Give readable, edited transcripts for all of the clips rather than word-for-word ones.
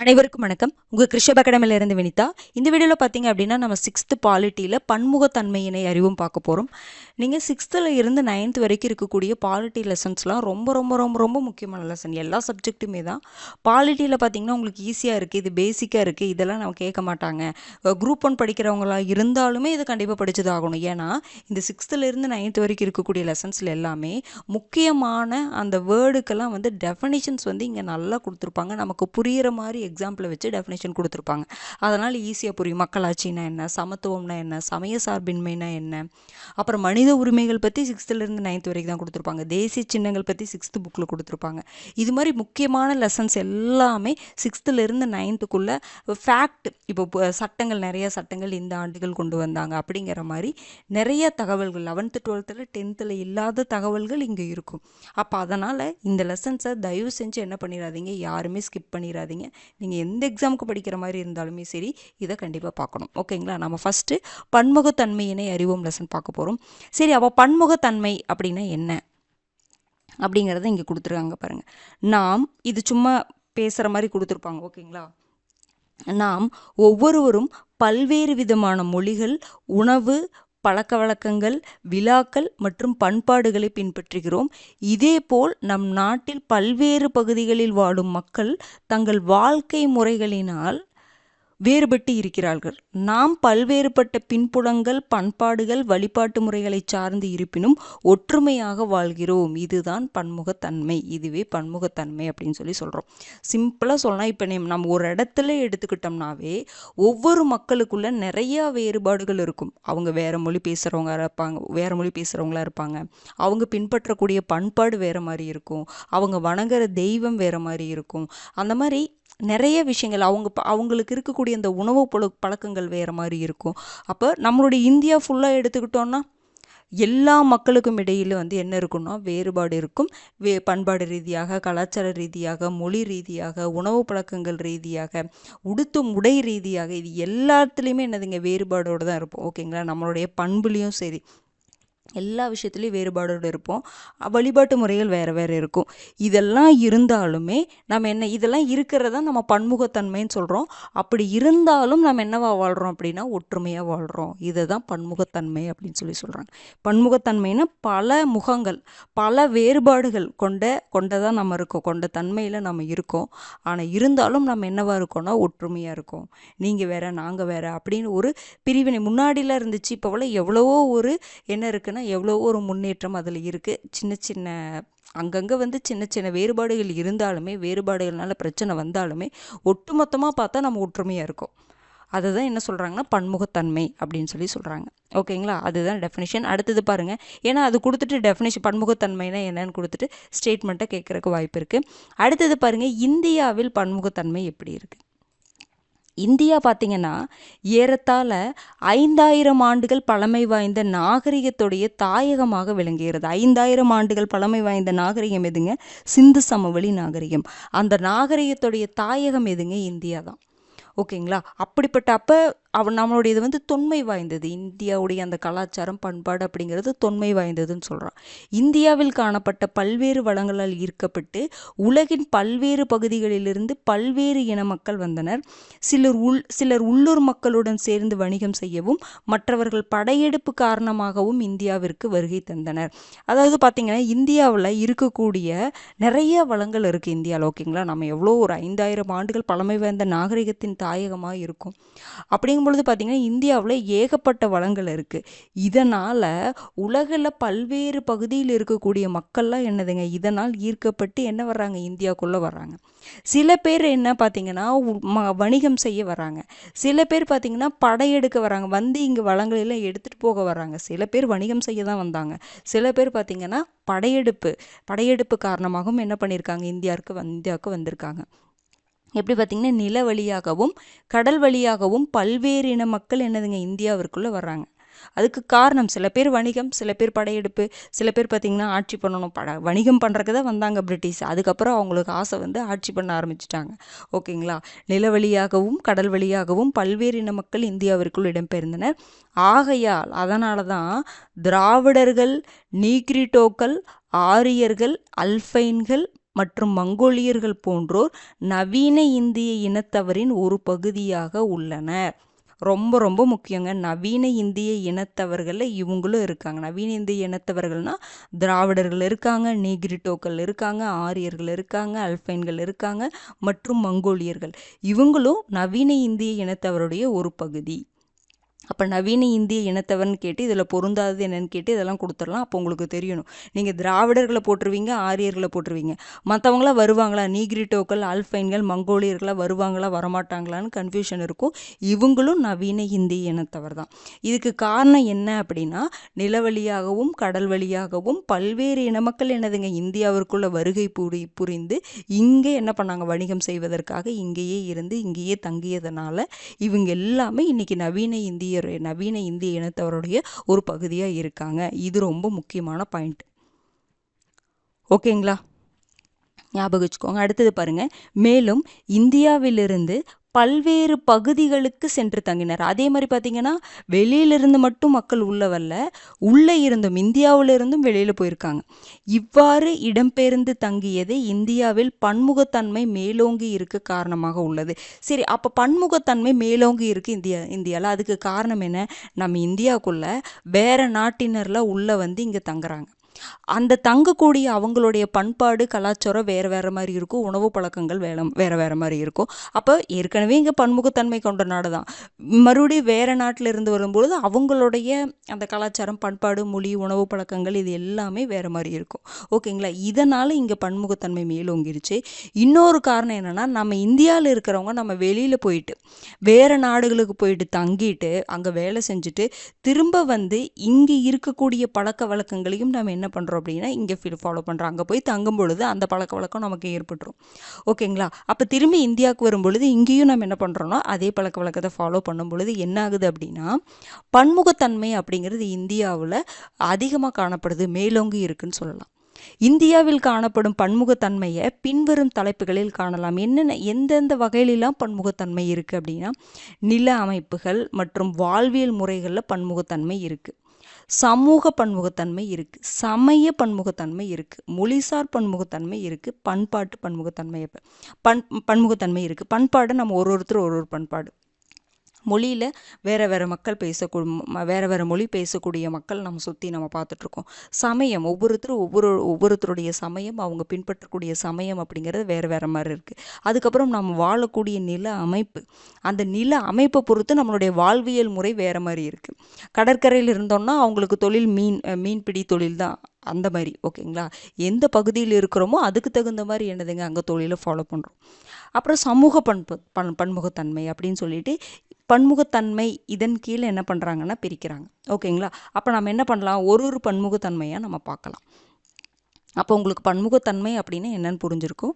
அனைவருக்கும் வணக்கம். உங்கள் கிருஷப் அகாடமியிலிருந்து வினிதா. இந்த வீடியோவில் பார்த்தீங்க அப்படின்னா நம்ம 6th பாலிட்டியில் பன்முகத்தன்மையினை அறிவும் பார்க்க போகிறோம். நீங்கள் 6th இருந்து 9th வரைக்கும் இருக்கக்கூடிய பாலிட்டி லெசன்ஸ்லாம் ரொம்ப ரொம்ப ரொம்ப ரொம்ப முக்கியமான லெசன். எல்லா சப்ஜெக்ட்டுமே தான். பாலிட்டியில் பார்த்தீங்கன்னா உங்களுக்கு ஈஸியாக இருக்குது, இது பேசிக்காக இருக்குது, இதெல்லாம் நம்ம கேட்க மாட்டாங்க. குரூப் 1 படிக்கிறவங்களா இருந்தாலுமே இதை கண்டிப்பாக படிச்சது ஆகணும். ஏன்னா இந்த 6th இருந்து 9th வரைக்கும் இருக்கக்கூடிய லெசன்ஸில் எல்லாமே முக்கியமான அந்த வேர்டுக்கெல்லாம் வந்து டெஃபனிஷன்ஸ் வந்து இங்கே நல்லா கொடுத்துருப்பாங்க. நமக்கு புரிகிற மாதிரி எக்ஸாம்பிளை வச்சு டெஃபினேஷன் கொடுத்துருப்பாங்க. அதனால் ஈஸியாக புரியும். மக்களாட்சினா என்ன, சமத்துவம்னா என்ன, சமய சார்பின்மைனா என்ன, அப்புறம் மனித உரிமைகள் பற்றி 6th-லேருந்து 9th வரைக்கும் தான் கொடுத்துருப்பாங்க. தேசிய சின்னங்கள் பற்றி 6th புக்கில் கொடுத்துருப்பாங்க. இது மாதிரி முக்கியமான லெசன்ஸ் எல்லாமே 6th-லேருந்து 9th-க்குள்ளே ஃபேக்ட், இப்போ சட்டங்கள், நிறைய சட்டங்கள் இந்த ஆண்டுகள் கொண்டு வந்தாங்க அப்படிங்கிற மாதிரி நிறைய தகவல்கள் 11th 12th 10th இல்லாத தகவல்கள் இங்கே இருக்கும். அப்போ அதனால் இந்த லெசன்ஸை தயவு செஞ்சு என்ன பண்ணிடாதீங்க, யாருமே ஸ்கிப் பண்ணிடாதீங்க. நீங்கள் எந்த எக்ஸாமுக்கு படிக்கிற மாதிரி இருந்தாலுமே சரி இதை கண்டிப்பாக பார்க்கணும். ஓகேங்களா? நம்ம ஃபஸ்ட்டு பன்முகத்தன்மையினை அறிவோம் லெசன் பார்க்க போகிறோம். சரி, அப்போ பன்முகத்தன்மை அப்படின்னா என்ன அப்படிங்கிறத இங்கே கொடுத்துருக்காங்க பாருங்கள். நாம் இது சும்மா பேசுகிற மாதிரி கொடுத்துருப்பாங்க. ஓகேங்களா? நாம் ஒவ்வொருவரும் பல்வேறு விதமான மொழிகள், உணவு, பழக்க வழக்கங்கள், விழாக்கள் மற்றும் பண்பாடுகளை பின்பற்றுகிறோம். இதேபோல் நம் நாட்டில் பல்வேறு பகுதிகளில் வாழும் மக்கள் தங்கள் வாழ்க்கை முறைகளினால் வேறுபட்டு இருக்கிறார்கள். நாம் பல்வேறுபட்ட பின்புலங்கள், பண்பாடுகள், வழிபாட்டு முறைகளை சார்ந்து இருப்பினும் ஒற்றுமையாக வாழ்கிறோம். இதுதான் பன்முகத்தன்மை. இதுவே பன்முகத்தன்மை அப்படின்னு சொல்கிறோம். சிம்பிளாக சொல்லலாம், இப்போ நம்ம ஒரு இடத்துல எடுத்துக்கிட்டோம்னாவே ஒவ்வொரு மக்களுக்குள்ள நிறையா வேறுபாடுகள் இருக்கும். அவங்க வேறு மொழி பேசுகிறவங்களா இருப்பாங்க, அவங்க பின்பற்றக்கூடிய பண்பாடு வேறு மாதிரி இருக்கும், அவங்க வணங்குற தெய்வம் வேறு மாதிரி இருக்கும். அந்த மாதிரி நிறைய விஷயங்கள் அவங்களுக்கு இருக்கக்கூடிய அந்த உணவு பழக்கங்கள் வேறு மாதிரி இருக்கும். அப்போ நம்மளுடைய இந்தியா ஃபுல்லாக எடுத்துக்கிட்டோன்னா எல்லா மக்களுக்கும் இடையில் வந்து என்ன இருக்குன்னா வேறுபாடு இருக்கும். பண்பாடு ரீதியாக, கலாச்சார ரீதியாக, மொழி ரீதியாக, உணவு பழக்கங்கள் ரீதியாக, உடுத்தும் உடை ரீதியாக, இது எல்லாத்துலேயுமே என்னதுங்க வேறுபாடோடு தான் இருப்போம். ஓகேங்களா? நம்மளுடைய பண்புலேயும் சரி எல்லா விஷயத்துலையும் வேறுபாடோடு இருப்போம். வழிபாட்டு முறைகள் வேறு வேறு இருக்கும். இதெல்லாம் இருந்தாலுமே நம்ம என்ன, இதெல்லாம் இருக்கிறதா நம்ம பன்முகத்தன்மைன்னு சொல்கிறோம். அப்படி இருந்தாலும் நம்ம என்னவா வாழ்கிறோம் அப்படின்னா ஒற்றுமையாக வாழ்கிறோம். இதை தான் பன்முகத்தன்மை அப்படின்னு சொல்கிறாங்க. பன்முகத்தன்மைன்னா பல முகங்கள், பல வேறுபாடுகள் கொண்டதான் நம்ம இருக்கோம், கொண்ட தன்மையில் நம்ம இருக்கோம். ஆனால் இருந்தாலும் நம்ம என்னவா இருக்கோம்னா ஒற்றுமையாக இருக்கோம். நீங்கள் வேற, நாங்கள் வேற அப்படின்னு ஒரு பிரிவினை முன்னாடிலாம் இருந்துச்சு. இப்போவெல்லாம் எவ்வளவோ ஒரு என்ன இருக்குன்னா எவ்வளோ ஒரு முன்னேற்றம் அதில் இருக்குது. சின்ன சின்ன அங்கங்கே வந்து சின்ன சின்ன வேறுபாடுகள் இருந்தாலுமே, வேறுபாடுகள்னால பிரச்சனை வந்தாலுமே ஒட்டுமொத்தமாக பார்த்தா நம்ம ஒற்றுமையாக இருக்கோம். அதுதான் என்ன சொல்கிறாங்கன்னா பன்முகத்தன்மை அப்படின்னு சொல்கிறாங்க. ஓகேங்களா? அதுதான் டெஃபினிஷன். அடுத்தது பாருங்கள், ஏன்னா அது கொடுத்துட்டு டெஃபினிஷன் பன்முகத்தன்மைனா என்னன்னு கொடுத்துட்டு ஸ்டேட்மெண்ட்டை கேட்குறக்கு வாய்ப்பு இருக்குது. அடுத்தது பாருங்கள், இந்தியாவில் பன்முகத்தன்மை எப்படி இருக்குது. இந்தியா பார்த்திங்கன்னா ஏறத்தாழ 5000 ஆண்டுகள் பழமை வாய்ந்த நாகரிகத்துடைய தாயகமாக விளங்குகிறது. 5000 ஆண்டுகள் பழமை வாய்ந்த நாகரிகம் எதுங்க? சிந்து சமவெளி நாகரிகம். அந்த நாகரிகத்துடைய தாயகம் எதுங்க? இந்தியா தான். ஓகேங்களா? அப்படிப்பட்ட நம்மளுடைய இது வந்து தொன்மை வாய்ந்தது. இந்தியாவுடைய அந்த கலாச்சாரம், பண்பாடு அப்படிங்கிறது தொன்மை வாய்ந்ததுன்னு சொல்கிறான். இந்தியாவில் காணப்பட்ட பல்வேறு வளங்களால் ஈர்க்கப்பட்டு உலகின் பல்வேறு பகுதிகளிலிருந்து பல்வேறு இன மக்கள் வந்தனர். சிலர் உள்ளூர் மக்களுடன் சேர்ந்து வணிகம் செய்யவும், மற்றவர்கள் படையெடுப்பு காரணமாகவும் இந்தியாவிற்கு வருகை தந்தனர். அதாவது பார்த்திங்கன்னா இந்தியாவில் இருக்கக்கூடிய நிறைய வளங்கள் இருக்குது இந்தியாவில். ஓகேங்களா? நம்ம எவ்வளோ ஒரு 5000 ஆண்டுகள் பழமை வாய்ந்த நாகரிகத்தின் தாயகமாக இருக்கும். அப்படிங்கும் பொழுது பார்த்திங்கன்னா இந்தியாவில் ஏகப்பட்ட வளங்கள் இருக்குது. இதனால் உலகில் பல்வேறு பகுதியில் இருக்கக்கூடிய மக்கள்லாம் என்னதுங்க இதனால் ஈர்க்கப்பட்டு என்ன வர்றாங்க? இந்தியாவுக்குள்ளே வர்றாங்க. சில பேர் என்ன பார்த்திங்கன்னா வணிகம் செய்ய வராங்க, சில பேர் பார்த்திங்கன்னா படையெடுக்க வராங்க, வந்து இங்கே வளங்களெல்லாம் எடுத்துகிட்டு போக வராங்க. சில பேர் வணிகம் செய்ய தான் வந்தாங்க, சில பேர் பார்த்திங்கன்னா படையெடுப்பு காரணமாகவும் என்ன பண்ணியிருக்காங்க? இந்தியாவுக்கு வந்திருக்காங்க. எப்படி பார்த்திங்கன்னா நில வழியாகவும் கடல் வழியாகவும் பல்வேறு இன மக்கள் என்னதுங்க இந்தியாவிற்குள்ளே வர்றாங்க. அதுக்கு காரணம் சில பேர் வணிகம், சில பேர் படையெடுப்பு, சில பேர் பார்த்திங்கன்னா ஆட்சி பண்ணணும். வணிகம் பண்ணுறக்கு தான் வந்தாங்க பிரிட்டிஷ். அதுக்கப்புறம் அவங்களுக்கு ஆசை வந்து ஆட்சி பண்ண ஆரம்பிச்சிட்டாங்க. ஓகேங்களா? நில வழியாகவும் கடல் வழியாகவும் பல்வேறு இன மக்கள் இந்தியாவிற்குள் இடம்பெயர்ந்தனர். ஆகையால் அதனால தான் திராவிடர்கள், நீக்ரிட்டோக்கள், ஆரியர்கள், அல்பைன்கள் மற்றும் மங்கோலியர்கள் போன்றோர் நவீன இந்திய இனத்தவரின் ஒரு பகுதியாக உள்ளனர். ரொம்ப ரொம்ப முக்கியங்க. நவீன இந்திய இனத்தவர்களில் இவங்களும் இருக்காங்க. நவீன இந்திய இனத்தவர்கள்னால் திராவிடர்கள் இருக்காங்க, நீக்ரிட்டோக்கள் இருக்காங்க, ஆரியர்கள் இருக்காங்க, அல்பைன்கள் இருக்காங்க மற்றும் மங்கோலியர்கள். இவங்களும் நவீன இந்திய இனத்தவருடைய ஒரு பகுதி. அப்போ நவீன இந்திய இனத்தவர்னு கேட்டு இதில் பொருந்தாதது என்னென்னு கேட்டு இதெல்லாம் கொடுத்துடலாம். அப்போ உங்களுக்கு தெரியணும். நீங்கள் திராவிடர்களை போட்டுருவீங்க, ஆரியர்களை போட்டுருவீங்க. மற்றவங்களாம் வருவாங்களா? நீக்ரிட்டோக்கள், அல்பைன்கள், மங்கோலியர்களாக வருவாங்களா வரமாட்டாங்களான்னு கன்ஃபியூஷன் இருக்கும். இவங்களும் நவீன இந்திய இனத்தவர் தான். இதுக்கு காரணம் என்ன அப்படின்னா, நிலவழியாகவும் கடல் வழியாகவும் பல்வேறு இனமக்கள் என்னதுங்க இந்தியாவிற்குள்ள வருகை புரிந்து இங்கே என்ன பண்ணாங்க? வணிகம் செய்வதற்காக இங்கேயே இருந்து இங்கேயே தங்கியதனால இவங்க எல்லாமே இன்னைக்கு நவீன இந்திய இனத்தவருடைய ஒரு பகுதியாக இருக்காங்க. இது ரொம்ப முக்கியமான பாயிண்ட். ஓகேங்களா? ஞாபகம் வச்சுக்கோங்க. அடுத்தது பாருங்க. மேலும் இந்தியாவிலிருந்து பல்வேறு பகுதிகளுக்கு சென்று தங்கினர். அதே மாதிரி பார்த்தீங்கன்னா வெளியிலிருந்து மட்டும் மக்கள் உள்ள வரல, உள்ளே இருந்தும் இந்தியாவிலிருந்தும் வெளியில் போயிருக்காங்க. இவ்வாறு இடம்பெயர்ந்து தங்கியது இந்தியாவில் பன்முகத்தன்மை மேலோங்கி இருக்க காரணமாக உள்ளது. சரி, அப்போ பன்முகத்தன்மை மேலோங்கி இருக்கு இந்தியாவில். அதுக்கு காரணம் என்ன? நம்ம இந்தியாவுக்குள்ள வேற நாட்டினர்லாம் உள்ள வந்து இங்கே தங்குறாங்க. அந்த தங்கக்கூடிய அவங்களுடைய பண்பாடு கலாச்சாரம் வேறு மாதிரி இருக்கும், உணவு பழக்கங்கள் வேறு மாதிரி இருக்கும். அப்போ ஏற்கனவே இங்கே பன்முகத்தன்மை கொண்ட நாடு தான். மறுபடியும் வேறு நாட்டில் இருந்து வரும்பொழுது அவங்களுடைய அந்த கலாச்சாரம், பண்பாடு, மொழி, உணவு பழக்கங்கள் இது எல்லாமே வேறு மாதிரி இருக்கும். ஓகேங்களா? இதனால் இங்கே பன்முகத்தன்மை மேலோங்கிருச்சு. இன்னொரு காரணம் என்னென்னா, நம்ம இந்தியாவில் இருக்கிறவங்க நம்ம வெளியில் போயிட்டு வேறு நாடுகளுக்கு போயிட்டு தங்கிட்டு அங்கே வேலை செஞ்சுட்டு திரும்ப வந்து இங்கே இருக்கக்கூடிய பழக்க வழக்கங்களையும் நம்ம என்ன பண்ணுறோம் அப்படின்னா இங்கே ஃபாலோ பண்ணுறோம். அங்கே போய் தங்கும் பொழுது அந்த பழக்க வழக்கம் நமக்கு ஏற்பட்டுரும். ஓகேங்களா? அப்போ திரும்பி இந்தியாவுக்கு வரும் பொழுது இங்கேயும் நம்ம என்ன பண்ணுறோம்னா அதே பழக்க வழக்கத்தை ஃபாலோ பண்ணும் பொழுது என்ன ஆகுது அப்படின்னா பன்முகத்தன்மை அப்படிங்கிறது இந்தியாவில் அதிகமாக காணப்படுது, மேலோங்கி இருக்குன்னு சொல்லலாம். இந்தியாவில் காணப்படும் பன்முகத்தன்மையை பின்வரும் தலைப்புகளில் காணலாம். எந்தெந்த வகையிலெல்லாம் பன்முகத்தன்மை இருக்குது அப்படின்னா, நில அமைப்புகள் மற்றும் வாழ்வியல் முறைகளில் பன்முகத்தன்மை இருக்குது, சமூக பன்முகத்தன்மை இருக்குது, சமய பன்முகத்தன்மை இருக்குது, மொழிசார் பன்முகத்தன்மை இருக்குது, பண்பாட்டு பன்முகத்தன்மை இருக்குது. பண்பாடு நம்ம ஒருத்தர் ஒரு பண்பாடு, மொழியில் வேறு மக்கள் வேறு மொழி பேசக்கூடிய மக்கள் நம்ம சுற்றி நம்ம பார்த்துட்ருக்கோம். சமயம் ஒவ்வொருத்தருடைய சமயம், அவங்க பின்பற்றக்கூடிய சமயம் அப்படிங்கிறது வேறு மாதிரி இருக்குது. அதுக்கப்புறம் நம்ம வாழக்கூடிய நில அமைப்பு, அந்த நில அமைப்பை பொறுத்து நம்மளுடைய வாழ்வியல் முறை வேறு மாதிரி இருக்குது. கடற்கரையில் இருந்தோம்னா அவங்களுக்கு தொழில் மீன்பிடி தொழில் தான், அந்த மாதிரி. ஓகேங்களா? எந்த பகுதியில் இருக்கிறோமோ அதுக்கு தகுந்த மாதிரி என்னதுங்க அங்கே தொழிலை ஃபாலோ பண்ணுறோம். அப்புறம் சமூக பன்முகத்தன்மை அப்படின்னு சொல்லிட்டு பன்முகத்தன்மை இதன் கீழே என்ன பண்ணுறாங்கன்னா பிரிக்கிறாங்க. ஓகேங்களா? அப்போ நம்ம என்ன பண்ணலாம்? ஒரு பன்முகத்தன்மையாக நம்ம பார்க்கலாம். அப்போ உங்களுக்கு பன்முகத்தன்மை அப்படின்னு என்னன்னு புரிஞ்சிருக்கும்.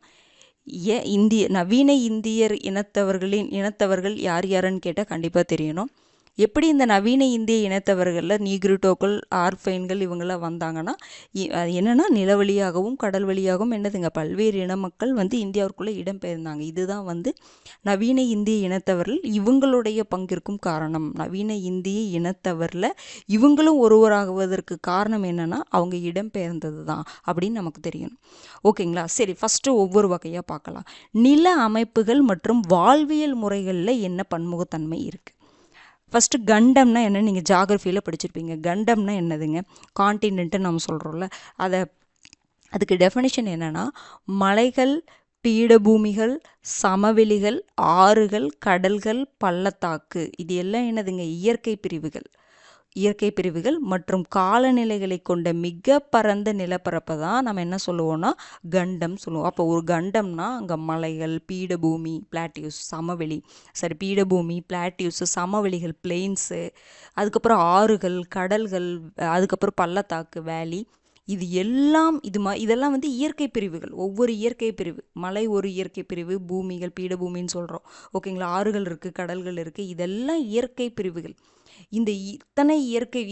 நவீன இந்தியர் இனத்தவர்கள் யாருன்னு கேட்டால் கண்டிப்பாக தெரியணும். எப்படி இந்த நவீன இந்திய இனத்தவர்களில் நீக்ரிட்டோக்கள், ஆர்ஃபைன்கள் இவங்களாம் வந்தாங்கன்னா என்னென்னா நிலவழியாகவும் கடல் வழியாகவும் என்னதுங்க பல்வேறு இன மக்கள் வந்து இந்தியாவுக்குள்ளே இடம்பெயர்ந்தாங்க. இதுதான் வந்து நவீன இந்திய இனத்தவர்கள் இவங்களுடைய பங்கிற்கும் காரணம். நவீன இந்திய இனத்தவரில் இவங்களும் ஒருவராகுவதற்கு காரணம் என்னென்னா அவங்க இடம்பெயர்ந்தது தான் அப்படின்னு நமக்கு தெரியணும். ஓகேங்களா? சரி, ஃபஸ்ட்டு ஒவ்வொரு வகையாக பார்க்கலாம். நில அமைப்புகள் மற்றும் வாழ்வியல் முறைகளில் என்ன பன்முகத்தன்மை இருக்குது? ஃபஸ்ட்டு கண்டம்னா என்ன? நீங்கள் ஜாகிரஃபியில் படிச்சிருப்பீங்க. கண்டம்னா என்னதுங்க? கான்டினென்ட்டு நம்ம சொல்கிறோம்ல, அதுக்கு டெஃபினிஷன் என்னென்னா மலைகள், பீடபூமிகள், சமவெளிகள், ஆறுகள், கடல்கள், பள்ளத்தாக்கு, இது எல்லாம் என்னதுங்க இயற்கை பிரிவுகள் மற்றும் காலநிலைகளை கொண்ட மிக பரந்த நிலப்பரப்பை தான் நம்ம என்ன சொல்லுவோம்னா கண்டம் சொல்லுவோம். அப்போ ஒரு கண்டம்னா அங்கே மலைகள், பீடபூமி, பிளாட்டியூஸ், பீடபூமி, பிளாட்டியூஸ், சமவெளிகள், பிளெயின்ஸு, அதுக்கப்புறம் ஆறுகள், கடல்கள், அதுக்கப்புறம் பள்ளத்தாக்கு, வேலி, இது எல்லாம் இதெல்லாம் வந்து இயற்கை பிரிவுகள். ஒவ்வொரு இயற்கை பிரிவு, மலை ஒரு இயற்கை பிரிவு, பூமிகள் பீடபூமின்னு சொல்கிறோம். ஓகேங்களா? ஆறுகள் இருக்குது, கடல்கள் இருக்குது, இதெல்லாம் இயற்கை பிரிவுகள். இந்த இத்தனை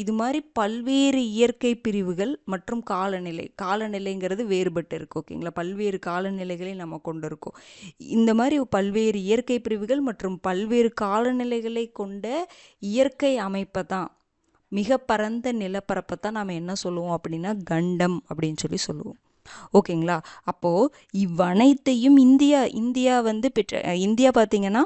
இது மாதிரி பல்வேறு இயற்கை பிரிவுகள் மற்றும் காலநிலைங்கிறது வேறுபட்டு இருக்குது. ஓகேங்களா? பல்வேறு காலநிலைகளை நம்ம கொண்டு இருக்கோம். இந்த மாதிரி பல்வேறு இயற்கை பிரிவுகள் மற்றும் பல்வேறு காலநிலைகளை கொண்ட இயற்கை அமைப்பை தான், மிக பரந்த நிலப்பரப்பை தான் நாம் என்ன சொல்லுவோம் அப்படின்னா கண்டம் அப்படின்னு சொல்லுவோம். ஓகேங்களா? அப்போது இவ்வனைத்தையும் இந்தியா வந்து இந்தியா பார்த்திங்கன்னா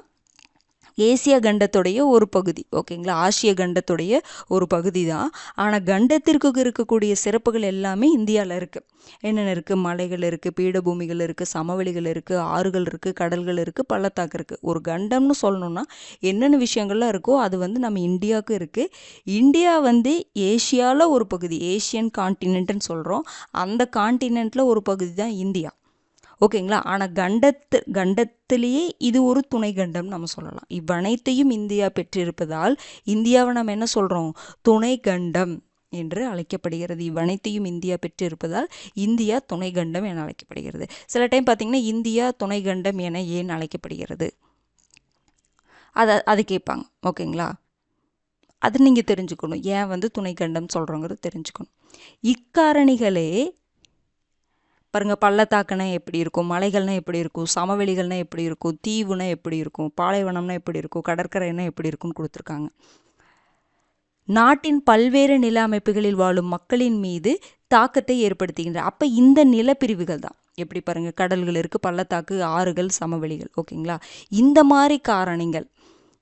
ஏசியா கண்டத்துடைய ஒரு பகுதி. ஓகேங்களா? ஆசிய கண்டத்துடைய ஒரு பகுதி தான். ஆனால் கண்டத்திற்கு இருக்கக்கூடிய சிறப்புகள் எல்லாமே இந்தியாவில் இருக்குது. என்னென்ன இருக்குது? மலைகள் இருக்குது, பீடபூமிகள் இருக்குது, சமவெளிகள் இருக்குது, ஆறுகள் இருக்குது, கடல்கள் இருக்குது, பள்ளத்தாக்கு இருக்குது. ஒரு கண்டம்னு சொல்லணும்னா என்னென்ன விஷயங்கள்லாம் இருக்கோ அது வந்து நம்ம இந்தியாவுக்கு இருக்குது. இந்தியா வந்து ஏஷியாவில் ஒரு பகுதி, ஏஷியன் கான்டினென்ட்னு சொல்கிறோம். அந்த கான்டினென்ட்டில் ஒரு பகுதி தான் இந்தியா. ஓகேங்களா? ஆனால் கண்டத்திலேயே இது ஒரு துணை கண்டம் நம்ம சொல்லலாம். இவ்வனைத்தையும் இந்தியா பெற்றிருப்பதால் இந்தியாவை நம்ம என்ன சொல்கிறோம்? துணை கண்டம் என்று அழைக்கப்படுகிறது. இவ்வனைத்தையும் இந்தியா பெற்றிருப்பதால் இந்தியா துணை கண்டம் என அழைக்கப்படுகிறது. சில டைம் பார்த்திங்கன்னா இந்தியா துணை கண்டம் என ஏன் அழைக்கப்படுகிறது அது கேட்பாங்க. ஓகேங்களா? அது நீங்கள் தெரிஞ்சுக்கணும். ஏன் வந்து துணை கண்டம் சொல்கிறோங்கிறது தெரிஞ்சுக்கணும். இக்காரணிகளே பாருங்கள், பள்ளத்தாக்குனா எப்படி இருக்கும், மலைகள்னா எப்படி இருக்கும், சமவெளிகள்னா எப்படி இருக்கும், தீவுனா எப்படி இருக்கும், பாலைவனம்னா எப்படி இருக்கும், கடற்கரைனா எப்படி இருக்கும்னு கொடுத்துருக்காங்க. நாட்டின் பல்வேறு நில அமைப்புகளில் வாழும் மக்களின் மீது தாக்கத்தை ஏற்படுத்துகின்ற அப்போ இந்த நிலப்பிரிவுகள் தான் எப்படி பாருங்கள், கடல்கள் இருக்குது, பள்ளத்தாக்கு, ஆறுகள், சமவெளிகள். ஓகேங்களா? இந்த மாதிரி காரணிகள்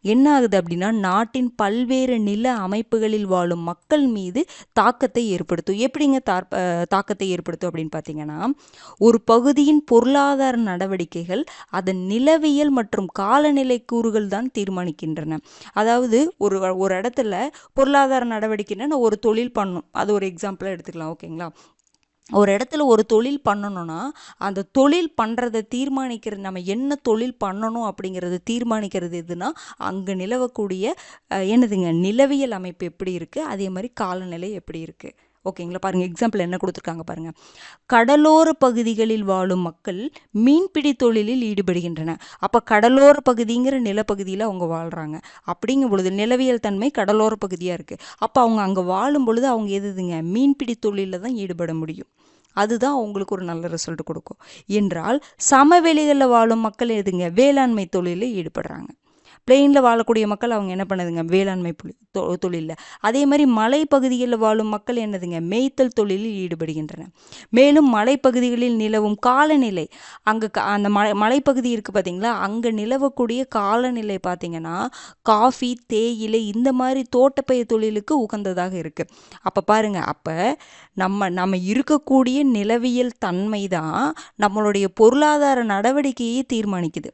என்ன ஆகுது அப்படின்னா நாட்டின் பல்வேறு நில அமைப்புகளில் வாழும் மக்கள் மீது தாக்கத்தை ஏற்படுத்தும். எப்படிங்க தாக்கத்தை ஏற்படுத்தும் அப்படின்னு பார்த்தீங்கன்னா, ஒரு பகுதியின் பொருளாதார நடவடிக்கைகள் அதன் நிலவியல் மற்றும் காலநிலை கூறுகள் தான் தீர்மானிக்கின்றன. அதாவது ஒரு இடத்துல பொருளாதார நடவடிக்கைன்னா நான் ஒரு தொழில் பண்ணணும், அது ஒரு எக்ஸாம்பிளாக எடுத்துக்கலாம். ஓகேங்களா? ஒரு இடத்துல ஒரு தொழில் பண்ணணும்னா அந்த தொழில் பண்ணுறதை தீர்மானிக்கிறது, நம்ம என்ன தொழில் பண்ணணும் அப்படிங்கிறத தீர்மானிக்கிறது எதுனா அங்கே நிலவக்கூடிய என்னதுங்க நிலவியல் அமைப்பு எப்படி இருக்குது, அதே மாதிரி காலநிலை எப்படி இருக்குது. ஓகேங்களா? பாருங்கள், எக்ஸாம்பிள் என்ன கொடுத்துருக்காங்க பாருங்கள். கடலோர பகுதிகளில் வாழும் மக்கள் மீன்பிடி தொழிலில் ஈடுபடுகின்றன. அப்போ கடலோர பகுதிங்கிற நிலப்பகுதியில் அவங்க வாழ்கிறாங்க. அப்படிங்கும் பொழுது நிலவியல் தன்மை கடலோர பகுதியாக இருக்குது. அப்போ அவங்க அங்கே வாழும் பொழுது அவங்க எதுங்க மீன்பிடி தொழிலில் தான் ஈடுபட முடியும். அதுதான் அவங்களுக்கு ஒரு நல்ல ரிசல்ட் கொடுக்கும். என்றால் சமவெளிகளில் வாழும் மக்கள் எதுங்க வேளாண்மை தொழிலில் ஈடுபடுறாங்க. பிளெயினில் வாழக்கூடிய மக்கள் அவங்க என்ன பண்ணுதுங்க வேளாண்மை தொழிலில். அதே மாதிரி மலைப்பகுதிகளில் வாழும் மக்கள் என்னதுங்க மேய்த்தல் தொழிலில் ஈடுபடுகின்றன. மேலும் மலைப்பகுதிகளில் நிலவும் காலநிலை, அங்கே அந்த மலைப்பகுதி இருக்குது பார்த்தீங்களா, அங்கே நிலவக்கூடிய காலநிலை பார்த்திங்கன்னா காஃபி, தேயிலை இந்த மாதிரி தோட்டப்பயிர் தொழிலுக்கு உகந்ததாக இருக்குது. அப்போ பாருங்கள், அப்போ நம்ம இருக்கக்கூடிய நிலவியல் தன்மை தான் நம்மளுடைய பொருளாதார நடவடிக்கையை தீர்மானிக்குது.